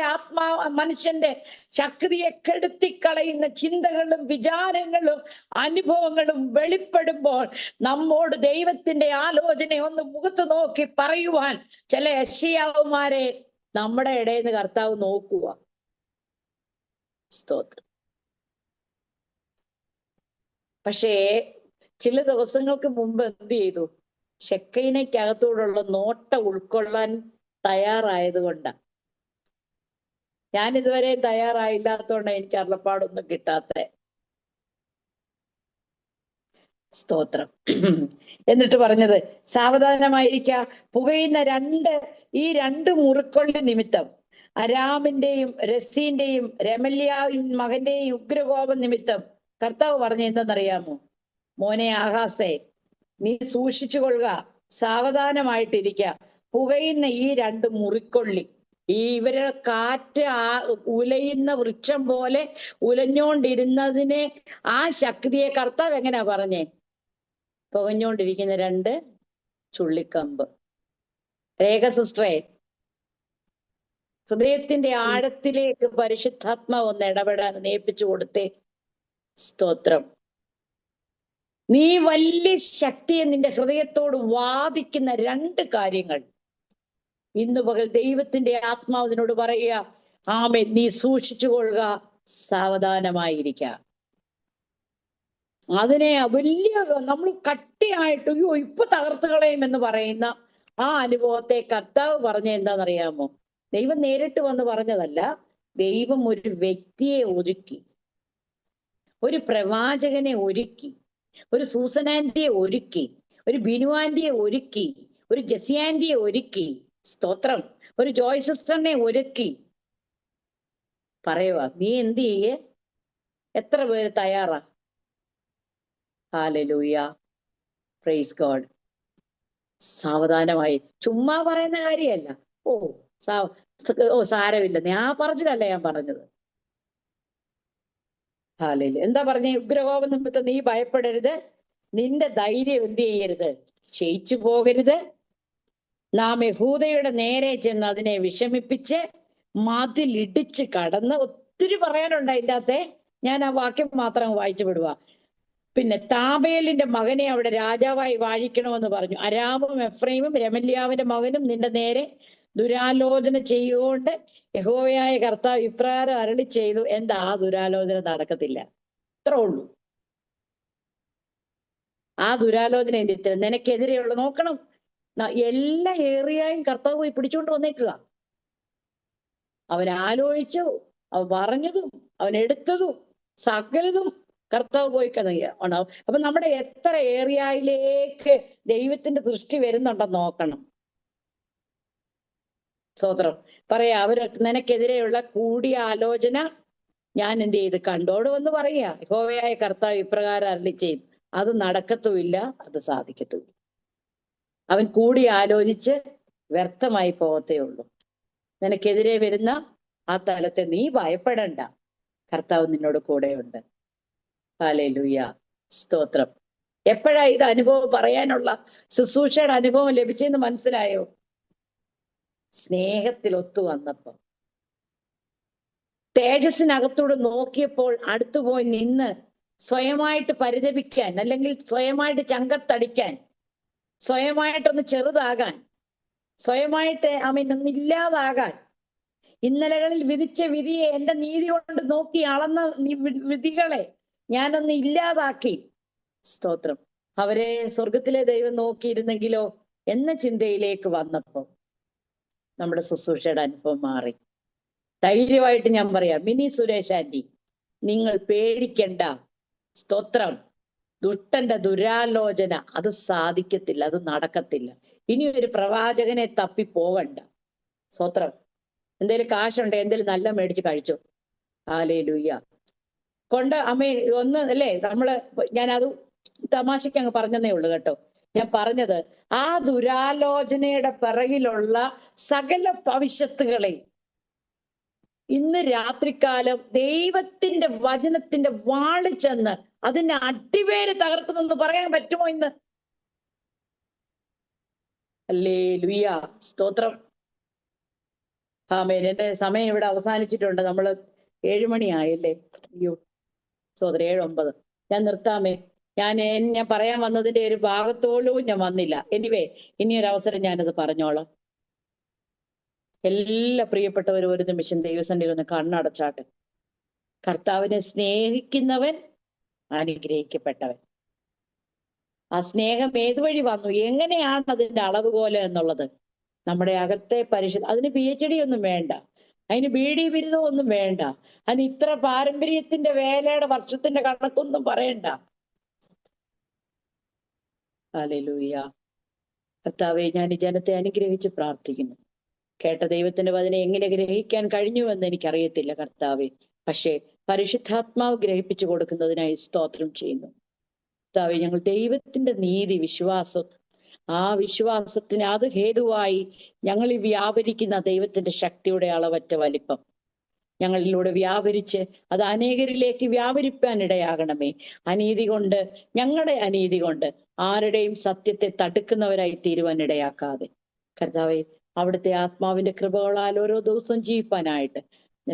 B: മനുഷ്യന്റെ ശക്തിയെ കെടുത്തിക്കളയുന്ന ചിന്തകളും വിചാരങ്ങളും അനുഭവങ്ങളും വെളിപ്പെടുമ്പോൾ നമ്മോട് ദൈവത്തിന്റെ ആലോചന ഒന്ന് മുഖത്ത് നോക്കി പറയുവാൻ ചില യെശയ്യാവുമാരെ നമ്മുടെ ഇടയിൽ നിന്ന് കർത്താവ് നോക്കുക. സ്തോത്രം. പക്ഷേ ചില ദിവസങ്ങൾക്ക് മുമ്പ് എന്ത് ചെയ്തു? ശെക്കയിനയ്ക്കകത്തോടുള്ള നോട്ട ഉൾക്കൊള്ളാൻ തയ്യാറായത് കൊണ്ടാണ്. ഞാൻ ഇതുവരെ തയ്യാറായില്ലാത്തതുകൊണ്ട് എനിക്ക് അരുളപ്പാടൊന്നും കിട്ടാത്ത. സ്തോത്രം. എന്നിട്ട് പറഞ്ഞത് സാവധാനമായിരിക്ക, പുകയുന്ന ഈ രണ്ട് മുറിക്കൊള്ളി നിമിത്തം, അരാമിന്റെയും രസീന്റെയും രമല്യാവിൻ മകന്റെയും ഉഗ്രകോപം നിമിത്തം കർത്താവ് പറഞ്ഞ എന്തെന്നറിയാമോ? മോനെ ആഹാസേ, നീ സൂക്ഷിച്ചു കൊള്ളുക, സാവധാനമായിട്ടിരിക്ക. പുകയുന്ന ഈ രണ്ട് മുറിക്കൊള്ളി, ഇവരുടെ കാറ്റ് ഉലയുന്ന വൃക്ഷം പോലെ ഉലഞ്ഞോണ്ടിരുന്നതിനെ, ആ ശക്തിയെ കർത്താവ് എങ്ങനെയാ പറഞ്ഞേ? പുകഞ്ഞോണ്ടിരിക്കുന്ന രണ്ട് ചുള്ളിക്കമ്പ്. രേഖ സിസ്റ്ററെ, ഹൃദയത്തിന്റെ ആഴത്തിലേക്ക് പരിശുദ്ധാത്മാവ് ഒന്ന് ഇടപെടാൻ നേപ്പിച്ചു കൊടുത്തേ. സ്തോത്രം. നീ വലിയ ശക്തിയെ നിന്റെ ഹൃദയത്തോട് വാദിക്കുന്ന രണ്ട് കാര്യങ്ങൾ ഇന്ന് പകൽ ദൈവത്തിന്റെ ആത്മാവ് നിന്നോട് പറയുക, ആമേ, നീ സൂക്ഷിച്ചു കൊള്ളുക, സാവധാനമായിരിക്ക. അതിനെ വലിയ നമ്മൾ കട്ടിയായിട്ട് അയ്യോ ഇപ്പൊ തകർത്ത് കളയും എന്ന് പറയുന്ന ആ അനുഭവത്തെ കർത്താവ് പറഞ്ഞ എന്താണെന്നറിയാമോ? ദൈവം നേരിട്ട് വന്ന് പറഞ്ഞതല്ല, ദൈവം ഒരു വ്യക്തിയെ ഒരുക്കി, ഒരു പ്രവാചകനെ ഒരുക്കി, ഒരു സൂസനാന്റിയെ ഒരുക്കി, ഒരു ബിനുവാന്റിയെ ഒരുക്കി, ഒരു ജെസിയാന്റിയെ ഒരുക്കി. സ്തോത്രം. ഒരു ജോയ് സിസ്റ്ററിനെ ഒരുക്കി. പറയുക, നീ എന്ത് ചെയ്യേ? എത്ര പേര് തയ്യാറാ? ഹല്ലേലൂയ, പ്രൈസ് ഗോഡ്. സാവധാനമായി, ചുമ്മാ പറയുന്ന കാര്യമല്ല. സാരമില്ല, ഞാൻ പറഞ്ഞിട്ടല്ല ഞാൻ പറഞ്ഞത്. ഹല്ലേലൂയ. എന്താ പറഞ്ഞേ? ഉഗ്രകോപം നിമിത്തം നീ ഭയപ്പെടരുത്, നിന്റെ ധൈര്യം എന്ത് ചെയ്യരുത്? ക്ഷയിച്ചു പോകരുത്. നാം യഹൂദയുടെ നേരെ ചെന്ന് അതിനെ വിഷമിപ്പിച്ച് മതിലിടിച്ച് കടന്ന്. ഒത്തിരി പറയാനുണ്ട് അതിൻ്റെ അകത്തെ, ഞാൻ ആ വാക്യം മാത്രം വായിച്ചു വിടുക. പിന്നെ താബേലിന്റെ മകനെ അവിടെ രാജാവായി വാഴിക്കണമെന്ന് പറഞ്ഞു. അരാമും എഫ്രൈമും രമല്യാവിന്റെ മകനും നിന്റെ നേരെ ദുരാലോചന ചെയ്യുകൊണ്ട് യഹോവയായ കർത്താവ് ഇപ്രകാരം അരുളി ചെയ്തു. എന്താ? ആ ദുരാലോചന നടക്കത്തില്ല. ഇത്ര ഉള്ളൂ. ആ ദുരാലോചന എന്തിട്ട്? നിനക്കെതിരെയുള്ള നോക്കണം, എല്ലാ ഏറിയായും കർത്താവ് പോയി പിടിച്ചുകൊണ്ട് വന്നേക്കുക. അവൻ ആലോചിച്ചു, അവൻ പറഞ്ഞതും അവൻ എടുത്തതും സകലതും കർത്താവ് പോയി ഉണ്ടാവും. അപ്പൊ നമ്മുടെ എത്ര ഏറിയയിലേക്ക് ദൈവത്തിന്റെ ദൃഷ്ടി വരുന്നുണ്ടെന്ന് നോക്കണം. സ്തോത്രം. പറയാ, അവർ നിനക്കെതിരെയുള്ള കൂടിയ ആലോചന ഞാൻ എന്ത് ചെയ്ത് കണ്ടോട് വന്ന് പറയാ, യഹോവയായ കർത്താവ് ഇപ്രകാരം അരുളി ചെയ്തു. അത് നടക്കത്തുമില്ല, അത് സാധിക്കത്തുമില്ല. അവൻ കൂടി ആലോചിച്ച് വ്യർത്ഥമായി പോകത്തേ ഉള്ളൂ. നിനക്കെതിരെ വരുന്ന ആ തലത്തെ നീ ഭയപ്പെടണ്ട, കർത്താവ് നിന്നോട് കൂടെയുണ്ട്. ഹല്ലേലൂയ, സ്തോത്രം. എപ്പോഴാ ഇത് അനുഭവം പറയാനുള്ള ശുശ്രൂഷയുടെ അനുഭവം ലഭിച്ചെന്ന് മനസ്സിലായോ? സ്നേഹത്തിൽ ഒത്തു വന്നപ്പോ, തേജസ്സിനകത്തൂടെ നോക്കിയപ്പോൾ അടുത്തുപോയി നിന്ന് സ്വയമായിട്ട് പരിതപിക്കാൻ, അല്ലെങ്കിൽ സ്വയമായിട്ട് ചങ്കത്തടിക്കാൻ, സ്വയമായിട്ടൊന്ന് ചെറുതാകാൻ, സ്വയമായിട്ട് ഒന്ന് ഇല്ലാതാകാൻ, ഇന്നലകളിൽ വിധിച്ച വിധിയെ എന്റെ നീതി കൊണ്ട് നോക്കി അളന്ന വിധികളെ ഞാനൊന്ന് ഇല്ലാതാക്കി. സ്തോത്രം. അവരെ സ്വർഗത്തിലെ ദൈവം നോക്കിയിരുന്നെങ്കിലോ എന്ന ചിന്തയിലേക്ക് വന്നപ്പോൾ നമ്മുടെ ശുശ്രൂഷയുടെ അനുഭവം മാറി. ധൈര്യമായിട്ട് ഞാൻ പറയാം, മിനി സുരേഷ് ആന്റി, നിങ്ങൾ പേടിക്കണ്ട. സ്തോത്രം. ദുഷ്ടന്റെ ദുരാലോചന അത് സാധിക്കത്തില്ല, അത് നടക്കത്തില്ല. ഇനി ഒരു പ്രവാചകനെ തപ്പി പോകണ്ട. സ്തോത്രം. എന്തേലും കാശുണ്ട്, എന്തേലും നല്ല മേടിച്ച് കഴിച്ചോ. ഹല്ലേലൂയ. കൊണ്ട് അമ്മേ ഒന്ന് അല്ലേ, ഞാനത് തമാശയ്ക്ക് അങ്ങ് പറഞ്ഞതേ ഉള്ളൂ കേട്ടോ. ഞാൻ പറഞ്ഞത് ആ ദുരാലോചനയുടെ പിറകിലുള്ള സകല ഭവിഷ്യത്തുകളെ ഇന്ന് രാത്രികാലം ദൈവത്തിന്റെ വചനത്തിന്റെ വാള് ചെന്ന് അതിന്റെ അടിവേര് തകർക്കുന്നെന്ന് പറയാൻ പറ്റുമോ ഇന്ന്? ഹല്ലേലൂയ, സ്തോത്രം. ആമേൻ. എന്റെ സമയം ഇവിടെ അവസാനിച്ചിട്ടുണ്ട്. 7 മണിയായല്ലേ? അയ്യോ, സോദര 7:09. ഞാൻ നിർത്താമേ. ഞാൻ പറയാൻ വന്നതിന്റെ ഒരു ഭാഗത്തോളും ഞാൻ വന്നില്ല. എനിവേ, ഇനിയൊരു അവസരം ഞാനത് പറഞ്ഞോളാം. എല്ലാ പ്രിയപ്പെട്ടവരും ഒരു നിമിഷം ദൈവസന്നിധിയിൽ ഒന്ന് കണ്ണടച്ചാട്ടെ. കർത്താവിനെ സ്നേഹിക്കുന്നവൻ അനുഗ്രഹിക്കപ്പെട്ടവൻ. ആ സ്നേഹം ഏതുവഴി വന്നു, എങ്ങനെയാണ് അതിന്റെ അളവുകോല് എന്നുള്ളത് നമ്മുടെ അകത്തെ അതിന് PhD ഒന്നും വേണ്ട. അതിന് ബീഡി ബിരുദം ഒന്നും വേണ്ട. അതിന് ഇത്ര പാരമ്പര്യത്തിന്റെ വേലയുടെ വർഷത്തിന്റെ കണക്കൊന്നും പറയണ്ട. ഹല്ലേലൂയ. കർത്താവെ, ഞാൻ ഈ ജനത്തെ അനുഗ്രഹിച്ച് പ്രാർത്ഥിക്കുന്നു. കേട്ട ദൈവത്തിന്റെ വചനം എങ്ങനെ ഗ്രഹിക്കാൻ കഴിഞ്ഞുവെന്ന് എനിക്കറിയത്തില്ല കർത്താവെ. പക്ഷേ പരിശുദ്ധാത്മാവ് ഗ്രഹിപ്പിച്ചു കൊടുക്കുന്നതിനായി സ്തോത്രം ചെയ്യുന്നു. കർത്താവെ, ഞങ്ങൾ ദൈവത്തിന്റെ നീതി, വിശ്വാസം, ആ വിശ്വാസത്തിന് അത് ഹേതുവായി ഞങ്ങളിൽ വ്യാപരിക്കുന്ന ദൈവത്തിന്റെ ശക്തിയുടെ അളവറ്റ വലിപ്പം ഞങ്ങളിലൂടെ വ്യാപരിച്ച് അത് അനേകരിലേക്ക് വ്യാപരിപ്പാൻ ഇടയാകണമേ. അനീതി കൊണ്ട്, ഞങ്ങളുടെ അനീതി കൊണ്ട് ആരുടെയും സത്യത്തെ തടുക്കുന്നവരായി തീരുവാൻ ഇടയാക്കാതെ കർത്താവെ, അവിടുത്തെ ആത്മാവിന്റെ കൃപകളാൽ ഓരോ ദിവസവും ജീവിപ്പാനായിട്ട്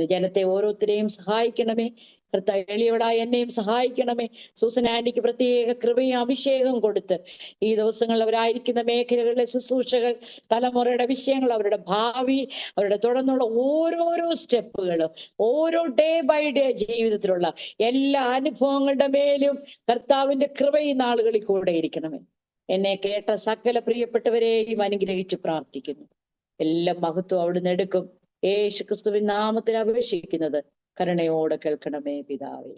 B: ജനത്തെ ഓരോരുത്തരെയും സഹായിക്കണമേ. കർത്താവ്, എളിയവളായ എന്നെയും സഹായിക്കണമേ. സൂസൻ ആന്റിക്ക് പ്രത്യേക കൃപയും അഭിഷേകം കൊടുത്ത് ഈ ദിവസങ്ങളിൽ അവരായിരിക്കുന്ന മേഖലകളിലെ ശുശ്രൂഷകൾ, തലമുറയുടെ വിഷയങ്ങൾ, അവരുടെ ഭാവി, അവരുടെ തുടർന്നുള്ള ഓരോരോ സ്റ്റെപ്പുകളും, ഓരോ ഡേ ബൈ ഡേ ജീവിതത്തിലുള്ള എല്ലാ അനുഭവങ്ങളുടെ മേലും കർത്താവിന്റെ കൃപ ഈ നാളുകളിൽ കൂടെ ഇരിക്കണമേ. എന്നെ കേട്ട സകല പ്രിയപ്പെട്ടവരെയും അനുഗ്രഹിച്ച് പ്രാർത്ഥിക്കുന്നു. എല്ലാം മഹത്വം അവിടുന്ന് എടുക്കും. യേശു ക്രിസ്തുവിൻ നാമത്തിൽ അപേക്ഷിക്കുന്നത് കരുണയോടെ കേൾക്കണമേ പിതാവേ.